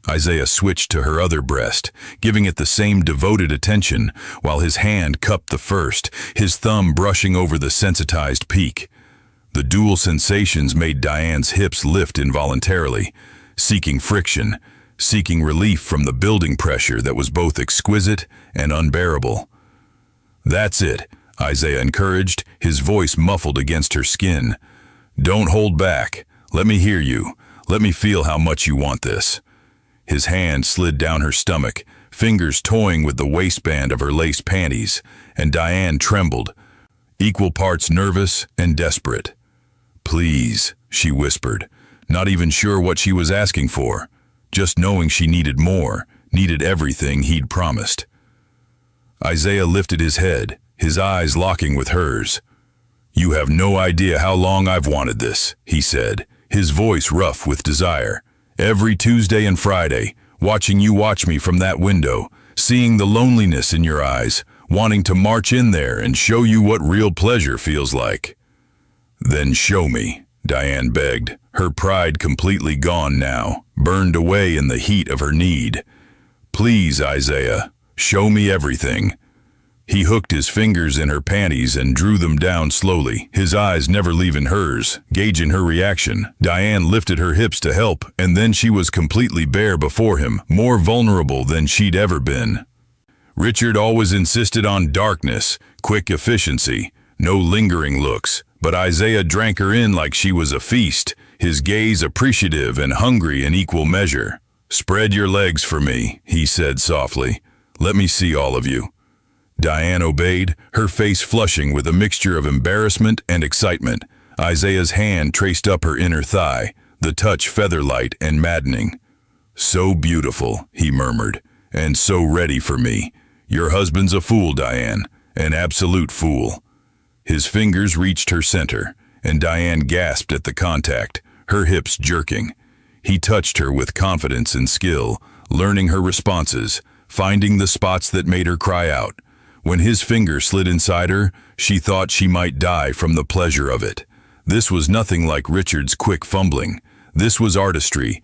Isaiah switched to her other breast, giving it the same devoted attention, while his hand cupped the first, his thumb brushing over the sensitized peak. The dual sensations made Diane's hips lift involuntarily, seeking friction, seeking relief from the building pressure that was both exquisite and unbearable. That's it, Isaiah encouraged, his voice muffled against her skin. Don't hold back. Let me hear you. Let me feel how much you want this. His hand slid down her stomach, fingers toying with the waistband of her lace panties, and Diane trembled, equal parts nervous and desperate. Please, she whispered, not even sure what she was asking for, just knowing she needed more, needed everything he'd promised. Isaiah lifted his head, his eyes locking with hers. You have no idea how long I've wanted this, he said, his voice rough with desire. Every Tuesday and Friday, watching you watch me from that window, seeing the loneliness in your eyes, wanting to march in there and show you what real pleasure feels like. Then show me, Diane begged, her pride completely gone now, burned away in the heat of her need. Please, Isaiah, show me everything. He hooked his fingers in her panties and drew them down slowly, his eyes never leaving hers, gauging her reaction. Diane lifted her hips to help, and then she was completely bare before him, more vulnerable than she'd ever been. Richard always insisted on darkness, quick efficiency, no lingering looks, but Isaiah drank her in like she was a feast, his gaze appreciative and hungry in equal measure. Spread your legs for me, he said softly. Let me see all of you. Diane obeyed, her face flushing with a mixture of embarrassment and excitement. Isaiah's hand traced up her inner thigh, the touch feather-light and maddening. So beautiful, he murmured, and so ready for me. Your husband's a fool, Diane, an absolute fool. His fingers reached her center, and Diane gasped at the contact, her hips jerking. He touched her with confidence and skill, learning her responses, finding the spots that made her cry out. When his finger slid inside her, she thought she might die from the pleasure of it. This was nothing like Richard's quick fumbling. This was artistry.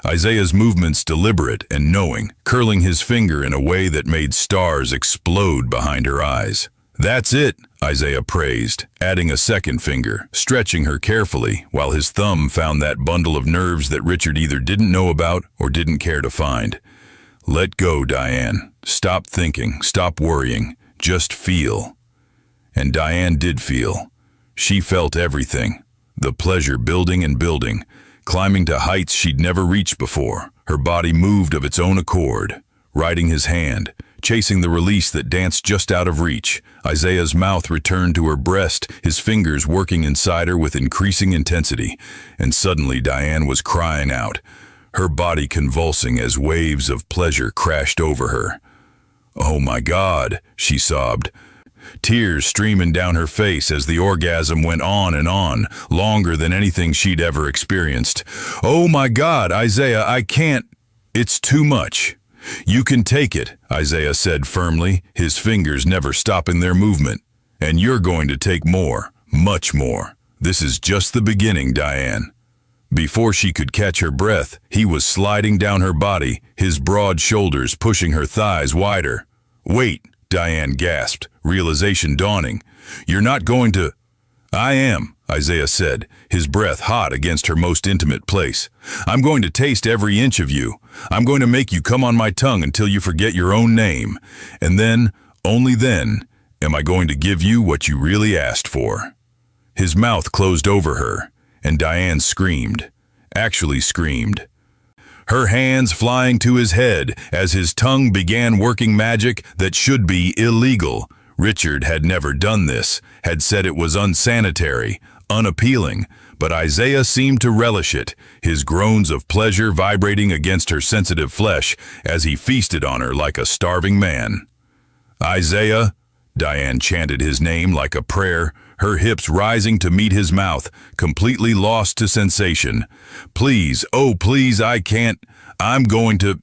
Isaiah's movements deliberate and knowing, curling his finger in a way that made stars explode behind her eyes. That's it, Isaiah praised, adding a second finger, stretching her carefully, while his thumb found that bundle of nerves that Richard either didn't know about or didn't care to find. Let go, Diane. Stop thinking, stop worrying, just feel. And Diane did feel. She felt everything, the pleasure building and building, climbing to heights she'd never reached before. Her body moved of its own accord, riding his hand, chasing the release that danced just out of reach. Isaiah's mouth returned to her breast, his fingers working inside her with increasing intensity. And suddenly Diane was crying out, her body convulsing as waves of pleasure crashed over her. "Oh my God," she sobbed, tears streaming down her face as the orgasm went on, longer than anything she'd ever experienced. "Oh my God, Isaiah, I can't. It's too much." "You can take it," Isaiah said firmly, his fingers never stopping their movement. "And you're going to take more, much more. This is just the beginning, Diane." Before she could catch her breath, he was sliding down her body, his broad shoulders pushing her thighs wider. "Wait," Diane gasped, realization dawning. "You're not going to—" "I am," Isaiah said, his breath hot against her most intimate place. "I'm going to taste every inch of you. I'm going to make you come on my tongue until you forget your own name. And then, only then, am I going to give you what you really asked for." His mouth closed over her, and Diane screamed, actually screamed, her hands flying to his head as his tongue began working magic that should be illegal. Richard had never done this, had said it was unsanitary, unappealing, but Isaiah seemed to relish it, his groans of pleasure vibrating against her sensitive flesh as he feasted on her like a starving man. "Isaiah," Diane chanted his name like a prayer, her hips rising to meet his mouth, completely lost to sensation. "Please, oh please, I can't. I'm going to—"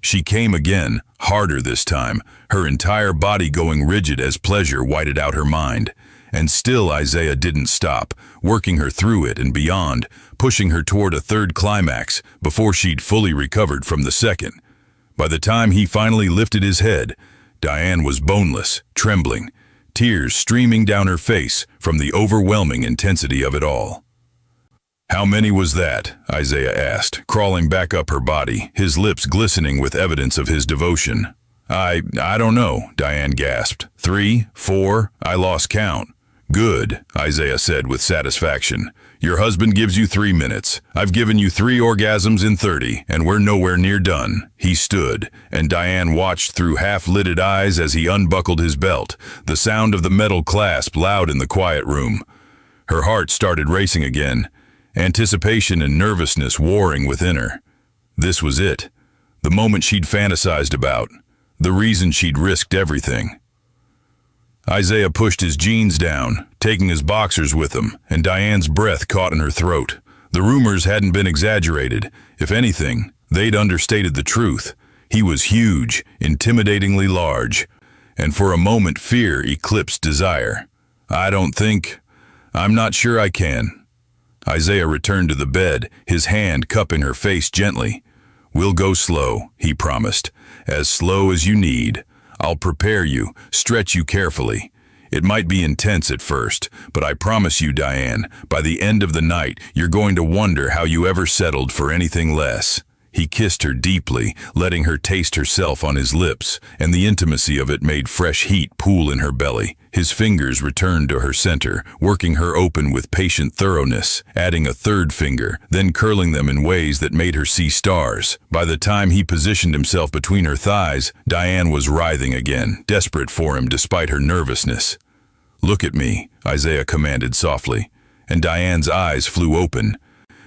She came again, harder this time, her entire body going rigid as pleasure whited out her mind. And still Isaiah didn't stop, working her through it and beyond, pushing her toward a third climax before she'd fully recovered from the second. By the time he finally lifted his head, Diane was boneless, trembling, tears streaming down her face from the overwhelming intensity of it all. "How many was that?" Isaiah asked, crawling back up her body, his lips glistening with evidence of his devotion. I don't know," Diane gasped. 3, 4, I lost count." "Good," Isaiah said with satisfaction. "Your husband gives you 3 minutes. I've given you 3 orgasms in 30, and we're nowhere near done." He stood, and Diane watched through half-lidded eyes as he unbuckled his belt, the sound of the metal clasp loud in the quiet room. Her heart started racing again, anticipation and nervousness warring within her. This was it, the moment she'd fantasized about, the reason she'd risked everything. Isaiah pushed his jeans down, taking his boxers with him, and Diane's breath caught in her throat. The rumors hadn't been exaggerated. If anything, they'd understated the truth. He was huge, intimidatingly large, and for a moment fear eclipsed desire. I'm not sure I can." Isaiah returned to the bed, his hand cupping her face gently. "We'll go slow," he promised, "as slow as you need. I'll prepare you, stretch you carefully. It might be intense at first, but I promise you, Diane, by the end of the night, you're going to wonder how you ever settled for anything less." He kissed her deeply, letting her taste herself on his lips, and the intimacy of it made fresh heat pool in her belly. His fingers returned to her center, working her open with patient thoroughness, adding a third finger, then curling them in ways that made her see stars. By the time he positioned himself between her thighs, Diane was writhing again, desperate for him despite her nervousness. "Look at me," Isaiah commanded softly, and Diane's eyes flew open,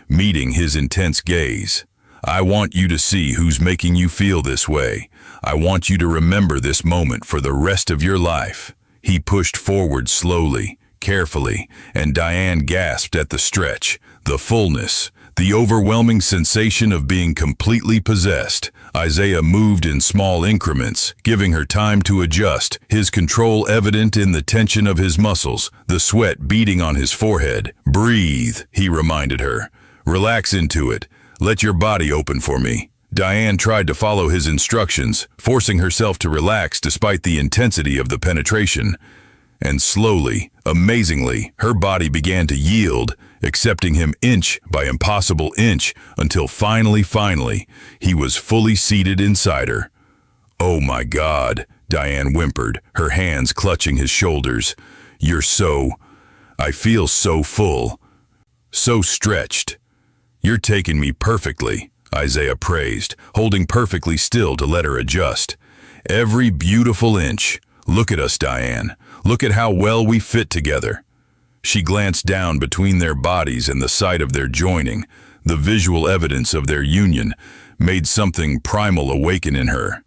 meeting his intense gaze. "I want you to see who's making you feel this way. I want you to remember this moment for the rest of your life." He pushed forward slowly, carefully, and Diane gasped at the stretch, the fullness, the overwhelming sensation of being completely possessed. Isaiah moved in small increments, giving her time to adjust, his control evident in the tension of his muscles, the sweat beading on his forehead. "Breathe," he reminded her. "Relax into it. Let your body open for me." Diane tried to follow his instructions, forcing herself to relax despite the intensity of the penetration. And slowly, amazingly, her body began to yield, accepting him inch by impossible inch, until finally, he was fully seated inside her. "Oh my God," Diane whimpered, her hands clutching his shoulders. I feel so full, so stretched." "You're taking me perfectly," Isaiah praised, holding perfectly still to let her adjust. Every beautiful inch. Look at us, Diane. Look at how well we fit together. She glanced down between their bodies, and the sight of their joining, the visual evidence of their union, made something primal awaken in her.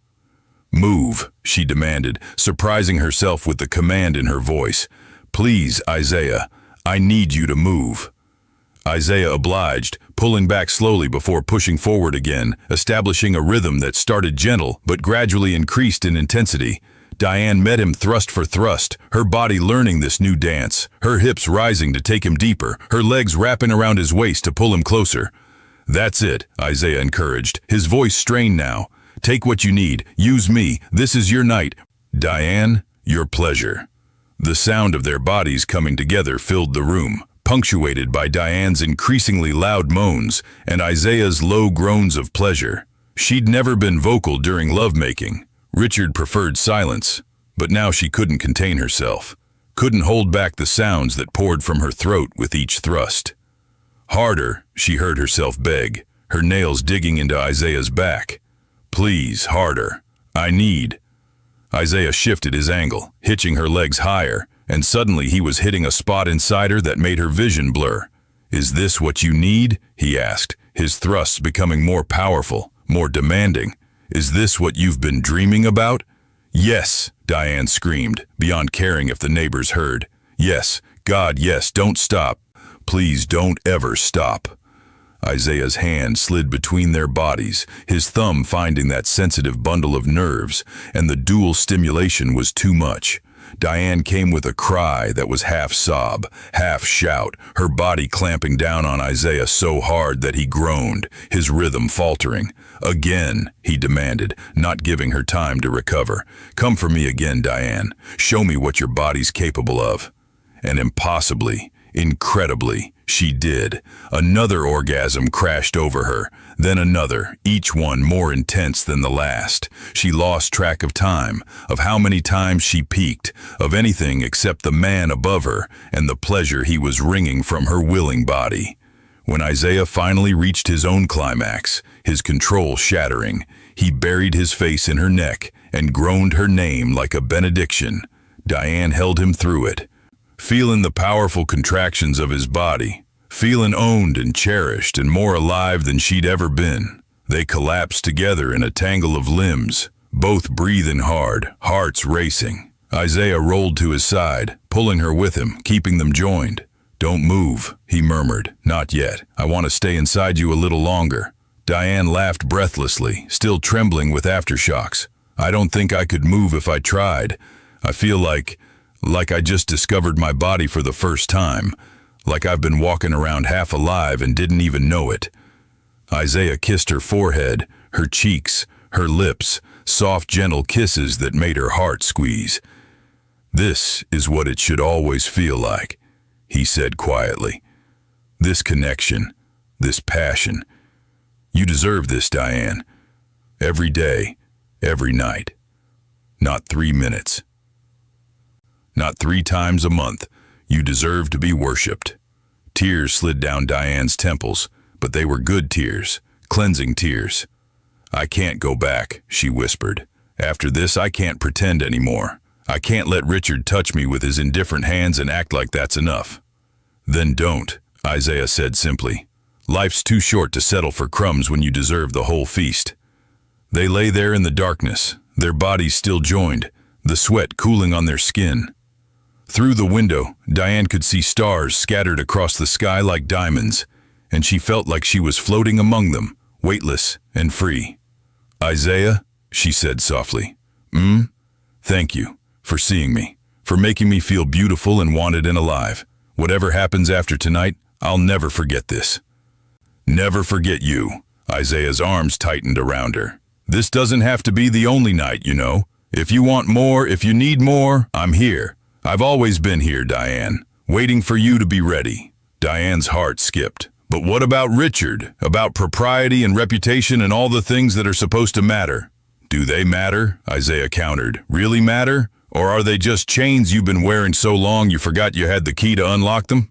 "Move," she demanded, surprising herself with the command in her voice. "Please, Isaiah, I need you to move." Isaiah obliged, pulling back slowly before pushing forward again, establishing a rhythm that started gentle but gradually increased in intensity. Diane met him thrust for thrust, her body learning this new dance, her hips rising to take him deeper, her legs wrapping around his waist to pull him closer. "That's it," Isaiah encouraged, his voice strained now. "Take what you need. Use me. This is your night. Diane, your pleasure." The sound of their bodies coming together filled the room, punctuated by Diane's increasingly loud moans and Isaiah's low groans of pleasure. She'd never been vocal during lovemaking. Richard preferred silence, but now she couldn't contain herself, couldn't hold back the sounds that poured from her throat with each thrust. "Harder," she heard herself beg, her nails digging into Isaiah's back. "Please, harder. I need." Isaiah shifted his angle, hitching her legs higher, and suddenly he was hitting a spot inside her that made her vision blur. "Is this what you need?" he asked, his thrusts becoming more powerful, more demanding. "Is this what you've been dreaming about?" "Yes," Diane screamed, beyond caring if the neighbors heard. "Yes, God, yes, don't stop. Please don't ever stop." Isaiah's hand slid between their bodies, his thumb finding that sensitive bundle of nerves, and the dual stimulation was too much. Diane came with a cry that was half sob, half shout, her body clamping down on Isaiah so hard that he groaned, his rhythm faltering. "Again," he demanded, not giving her time to recover. "Come for me again, Diane. Show me what your body's capable of." And impossibly, incredibly, she did. Another orgasm crashed over her, then another, each one more intense than the last. She lost track of time, of how many times she peaked, of anything except the man above her and the pleasure he was wringing from her willing body. When Isaiah finally reached his own climax, his control shattering, he buried his face in her neck and groaned her name like a benediction. Diane held him through it, feeling the powerful contractions of his body, feeling owned and cherished and more alive than she'd ever been. They collapsed together in a tangle of limbs, both breathing hard, hearts racing. Isaiah rolled to his side, pulling her with him, keeping them joined. "Don't move," he murmured. "Not yet. I want to stay inside you a little longer." Diane laughed breathlessly, still trembling with aftershocks. "I don't think I could move if I tried. I feel like I just discovered my body for the first time, like I've been walking around half alive and didn't even know it." Isaiah kissed her forehead, her cheeks, her lips, soft, gentle kisses that made her heart squeeze. "This is what it should always feel like," he said quietly. "This connection, this passion. You deserve this, Diane. Every day, every night. Not 3 minutes. Not 3 times a month. You deserve to be worshipped." Tears slid down Diane's temples, but they were good tears, cleansing tears. "I can't go back," she whispered. "After this, I can't pretend anymore. I can't let Richard touch me with his indifferent hands and act like that's enough." "Then don't," Isaiah said simply. "Life's too short to settle for crumbs when you deserve the whole feast." They lay there in the darkness, their bodies still joined, the sweat cooling on their skin. Through the window, Diane could see stars scattered across the sky like diamonds, and she felt like she was floating among them, weightless and free. "Isaiah," she said softly. Thank you for seeing me, for making me feel beautiful and wanted and alive. Whatever happens after tonight, I'll never forget this." "Never forget you." Isaiah's arms tightened around her. "This doesn't have to be the only night, you know. If you want more, if you need more, I'm here. I've always been here, Diane, waiting for you to be ready." Diane's heart skipped. "But what about Richard? About propriety and reputation and all the things that are supposed to matter?" "Do they matter?" Isaiah countered. "Really matter? Or are they just chains you've been wearing so long you forgot you had the key to unlock them?"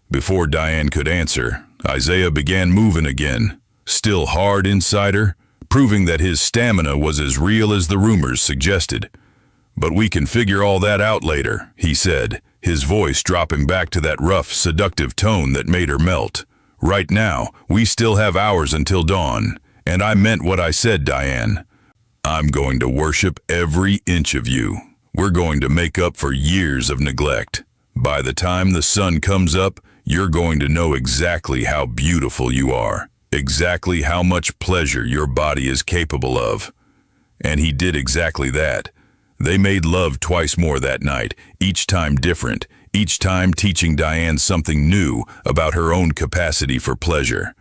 Before Diane could answer, Isaiah began moving again, still hard inside her, proving that his stamina was as real as the rumors suggested. "But we can figure all that out later," he said, his voice dropping back to that rough, seductive tone that made her melt. "Right now, we still have hours until dawn, and I meant what I said, Diane. I'm going to worship every inch of you. We're going to make up for years of neglect. By the time the sun comes up, you're going to know exactly how beautiful you are, exactly how much pleasure your body is capable of." And he did exactly that. They made love twice more that night, each time different, each time teaching Diane something new about her own capacity for pleasure.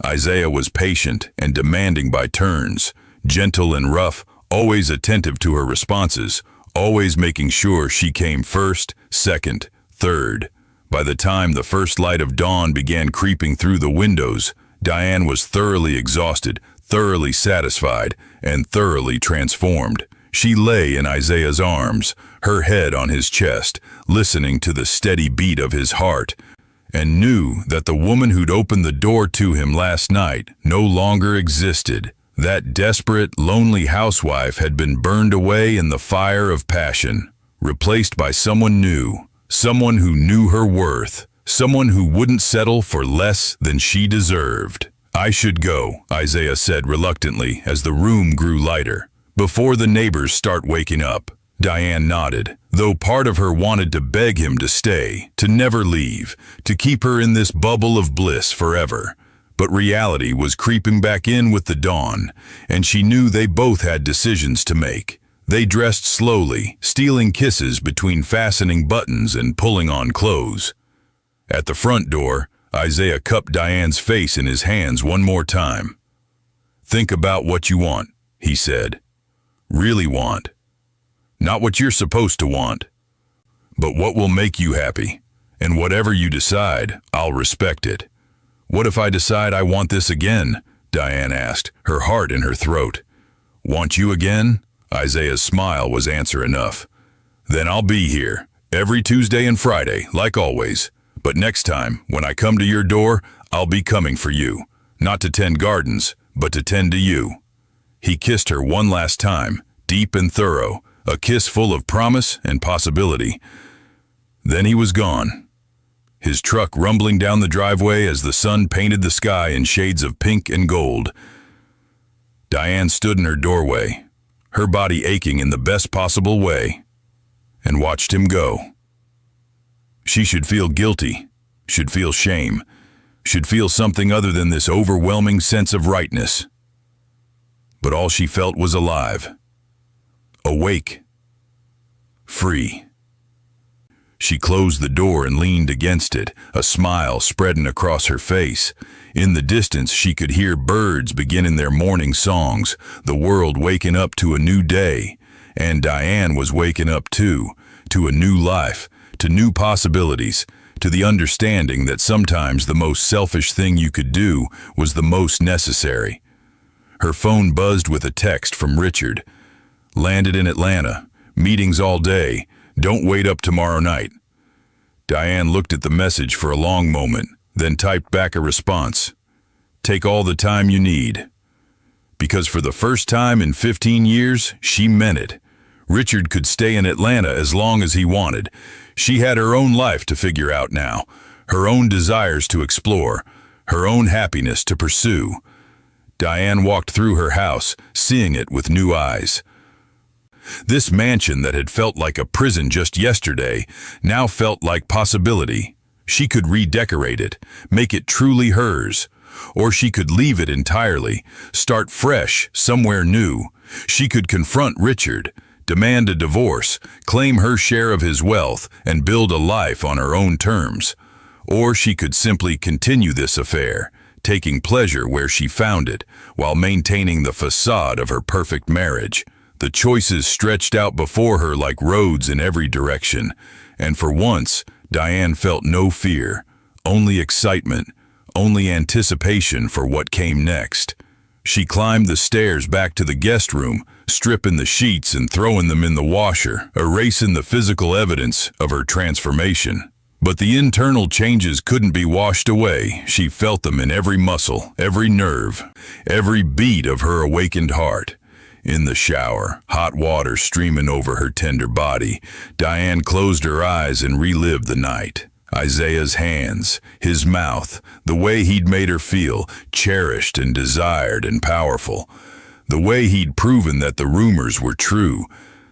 Isaiah was patient and demanding by turns, gentle and rough, always attentive to her responses, always making sure she came first, second, third. By the time the first light of dawn began creeping through the windows, Diane was thoroughly exhausted, thoroughly satisfied, and thoroughly transformed. She lay in Isaiah's arms, her head on his chest, listening to the steady beat of his heart, and knew that the woman who'd opened the door to him last night no longer existed. That desperate, lonely housewife had been burned away in the fire of passion, replaced by someone new, someone who knew her worth, someone who wouldn't settle for less than she deserved. "I should go," Isaiah said reluctantly as the room grew lighter, "before the neighbors start waking up." Diane nodded, though part of her wanted to beg him to stay, to never leave, to keep her in this bubble of bliss forever. But reality was creeping back in with the dawn, and she knew they both had decisions to make. They dressed slowly, stealing kisses between fastening buttons and pulling on clothes. At the front door, Isaiah cupped Diane's face in his hands one more time. "Think about what you want," he said. "Really want. Not what you're supposed to want, but what will make you happy. And whatever you decide, I'll respect it." "What if I decide I want this again?" Diane asked, her heart in her throat. "Want you again?" Isaiah's smile was answer enough. "Then I'll be here, every Tuesday and Friday, like always. But next time, when I come to your door, I'll be coming for you. Not to tend gardens, but to tend to you." He kissed her one last time, deep and thorough, a kiss full of promise and possibility. Then he was gone, his truck rumbling down the driveway as the sun painted the sky in shades of pink and gold. Diane stood in her doorway, her body aching in the best possible way, and watched him go. She should feel guilty, should feel shame, should feel something other than this overwhelming sense of rightness. But all she felt was alive, awake, free. She closed the door and leaned against it, a smile spreading across her face. In the distance, she could hear birds beginning their morning songs, the world waking up to a new day. And Diane was waking up too, to a new life, to new possibilities, to the understanding that sometimes the most selfish thing you could do was the most necessary. Her phone buzzed with a text from Richard. "Landed in Atlanta. Meetings all day. Don't wait up tomorrow night." Diane looked at the message for a long moment, then typed back a response. "Take all the time you need." Because for the first time in 15 years, she meant it. Richard could stay in Atlanta as long as he wanted. She had her own life to figure out now, her own desires to explore, her own happiness to pursue. Diane walked through her house, seeing it with new eyes. This mansion that had felt like a prison just yesterday now felt like possibility. She could redecorate it, make it truly hers. Or she could leave it entirely, start fresh, somewhere new. She could confront Richard, demand a divorce, claim her share of his wealth, and build a life on her own terms. Or she could simply continue this affair, taking pleasure where she found it, while maintaining the facade of her perfect marriage. The choices stretched out before her like roads in every direction, and for once, Diane felt no fear, only excitement, only anticipation for what came next. She climbed the stairs back to the guest room, stripping the sheets and throwing them in the washer, erasing the physical evidence of her transformation. But the internal changes couldn't be washed away. She felt them in every muscle, every nerve, every beat of her awakened heart. In the shower, hot water streaming over her tender body, Diane closed her eyes and relived the night. Isaiah's hands, his mouth, the way he'd made her feel, cherished and desired and powerful. The way he'd proven that the rumors were true,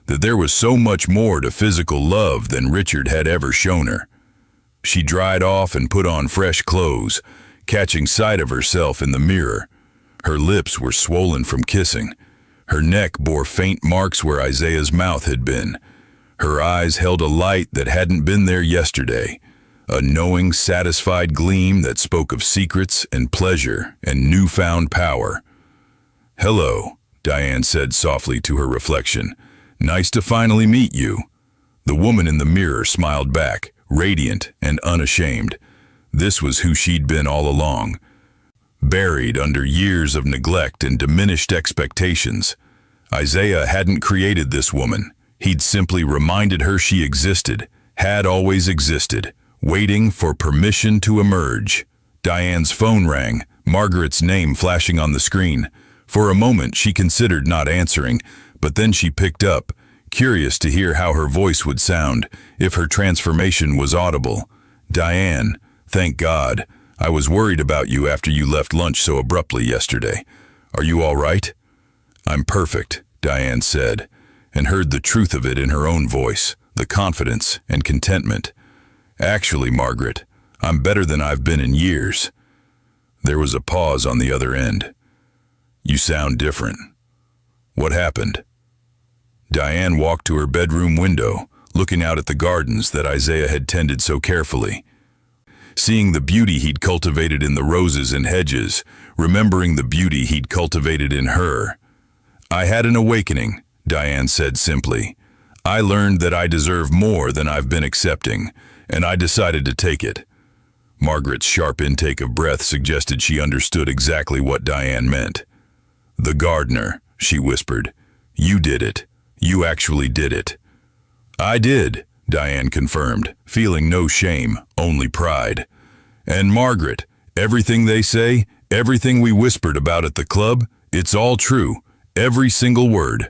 that there was so much more to physical love than Richard had ever shown her. She dried off and put on fresh clothes, catching sight of herself in the mirror. Her lips were swollen from kissing. Her neck bore faint marks where Isaiah's mouth had been. Her eyes held a light that hadn't been there yesterday, a knowing, satisfied gleam that spoke of secrets and pleasure and newfound power. "Hello," Diane said softly to her reflection. "Nice to finally meet you." The woman in the mirror smiled back, radiant and unashamed. This was who she'd been all along, buried under years of neglect and diminished expectations. Isaiah hadn't created this woman. He'd simply reminded her she existed, had always existed, waiting for permission to emerge. Diane's phone rang, Margaret's name flashing on the screen. For a moment she considered not answering, but then she picked up, curious to hear how her voice would sound, if her transformation was audible. "Diane, thank God. I was worried about you after you left lunch so abruptly yesterday. Are you all right?" "I'm perfect," Diane said, and heard the truth of it in her own voice, the confidence and contentment. "Actually, Margaret, I'm better than I've been in years." There was a pause on the other end. "You sound different. What happened?" Diane walked to her bedroom window, looking out at the gardens that Isaiah had tended so carefully. Seeing the beauty he'd cultivated in the roses and hedges, remembering the beauty he'd cultivated in her. "I had an awakening," Diane said simply. "I learned that I deserve more than I've been accepting, and I decided to take it." Margaret's sharp intake of breath suggested she understood exactly what Diane meant. "The gardener," she whispered. "You did it. You actually did it." "I did," Diane confirmed, feeling no shame, only pride. "And Margaret, everything they say, everything we whispered about at the club, it's all true, every single word."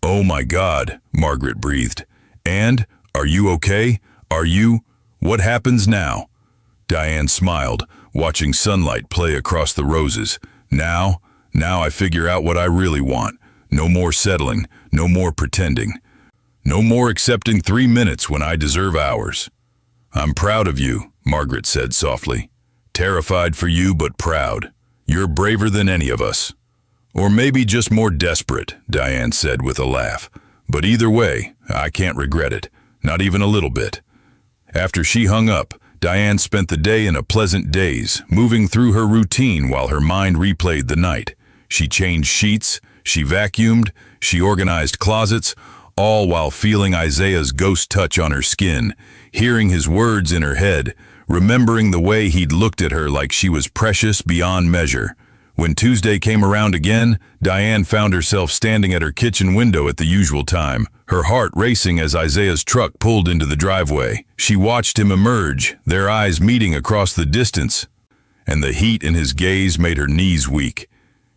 "Oh my God," Margaret breathed. "And, are you okay? Are you? What happens now?" Diane smiled, watching sunlight play across the roses. Now I figure out what I really want. No more settling, no more pretending. No more accepting 3 minutes when I deserve hours." "I'm proud of you," Margaret said softly. "Terrified for you, but proud. You're braver than any of us." "Or maybe just more desperate," Diane said with a laugh. "But either way, I can't regret it, not even a little bit." After she hung up, Diane spent the day in a pleasant daze, moving through her routine while her mind replayed the night. She changed sheets, she vacuumed, she organized closets, all while feeling Isaiah's ghost touch on her skin, hearing his words in her head, remembering the way he'd looked at her like she was precious beyond measure. When Tuesday came around again, Diane found herself standing at her kitchen window at the usual time, her heart racing as Isaiah's truck pulled into the driveway. She watched him emerge, their eyes meeting across the distance, and the heat in his gaze made her knees weak.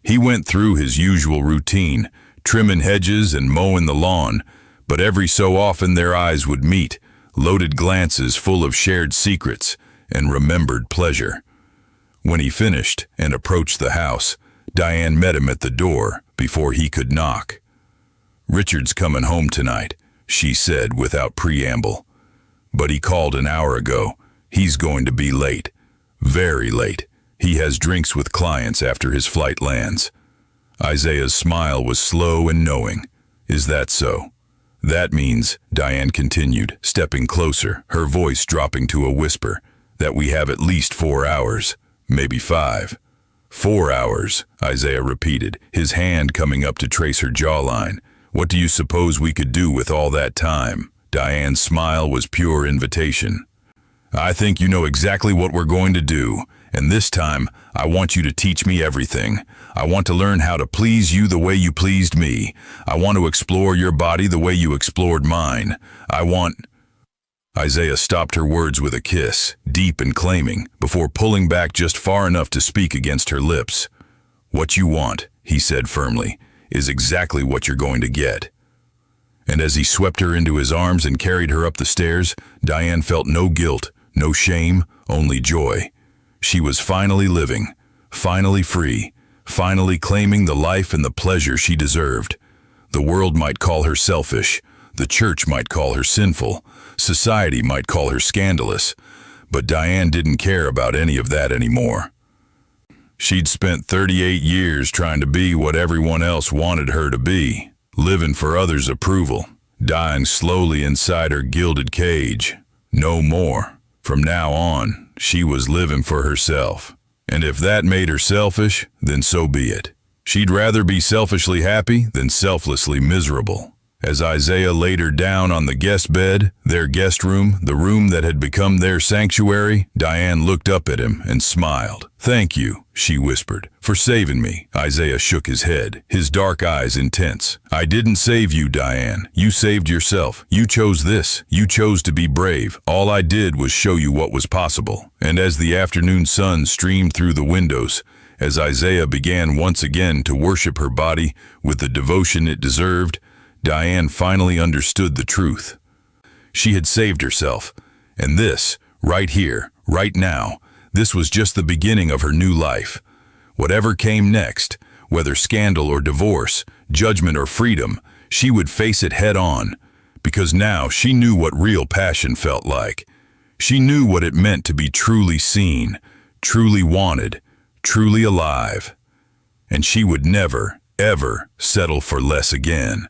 He went through his usual routine, trimming hedges and mowing the lawn, but every so often their eyes would meet, loaded glances full of shared secrets and remembered pleasure. When he finished and approached the house, Diane met him at the door before he could knock. "Richard's coming home tonight," she said without preamble. "But he called an hour ago. He's going to be late. Very late. He has drinks with clients after his flight lands." Isaiah's smile was slow and knowing. "Is that so?" "That means," Diane continued, stepping closer, her voice dropping to a whisper, "that we have at least 4 hours, maybe 5. 4 hours, Isaiah repeated, his hand coming up to trace her jawline. "What do you suppose we could do with all that time?" Diane's smile was pure invitation. "I think you know exactly what we're going to do, and this time I want you to teach me everything. I want to learn how to please you the way you pleased me. I want to explore your body the way you explored mine. I want..." Isaiah stopped her words with a kiss, deep and claiming, before pulling back just far enough to speak against her lips. "What you want," he said firmly, "is exactly what you're going to get." And as he swept her into his arms and carried her up the stairs, Diane felt no guilt, no shame, only joy. She was finally living, finally free, finally claiming the life and the pleasure she deserved. The world might call her selfish, the church might call her sinful, society might call her scandalous, but Diane didn't care about any of that anymore. She'd spent 38 years trying to be what everyone else wanted her to be, living for others' approval, dying slowly inside her gilded cage. No more. From now on, she was living for herself. And if that made her selfish, then so be it. She'd rather be selfishly happy than selflessly miserable. As Isaiah laid her down on the guest bed, their guest room, the room that had become their sanctuary, Diane looked up at him and smiled. "Thank you," she whispered, "for saving me." Isaiah shook his head, his dark eyes intense. "I didn't save you, Diane. You saved yourself. You chose this. You chose to be brave. All I did was show you what was possible." And as the afternoon sun streamed through the windows, as Isaiah began once again to worship her body with the devotion it deserved, Diane finally understood the truth. She had saved herself, and this, right here, right now, this was just the beginning of her new life. Whatever came next, whether scandal or divorce, judgment or freedom, she would face it head on, because now she knew what real passion felt like. She knew what it meant to be truly seen, truly wanted, truly alive. And she would never, ever settle for less again.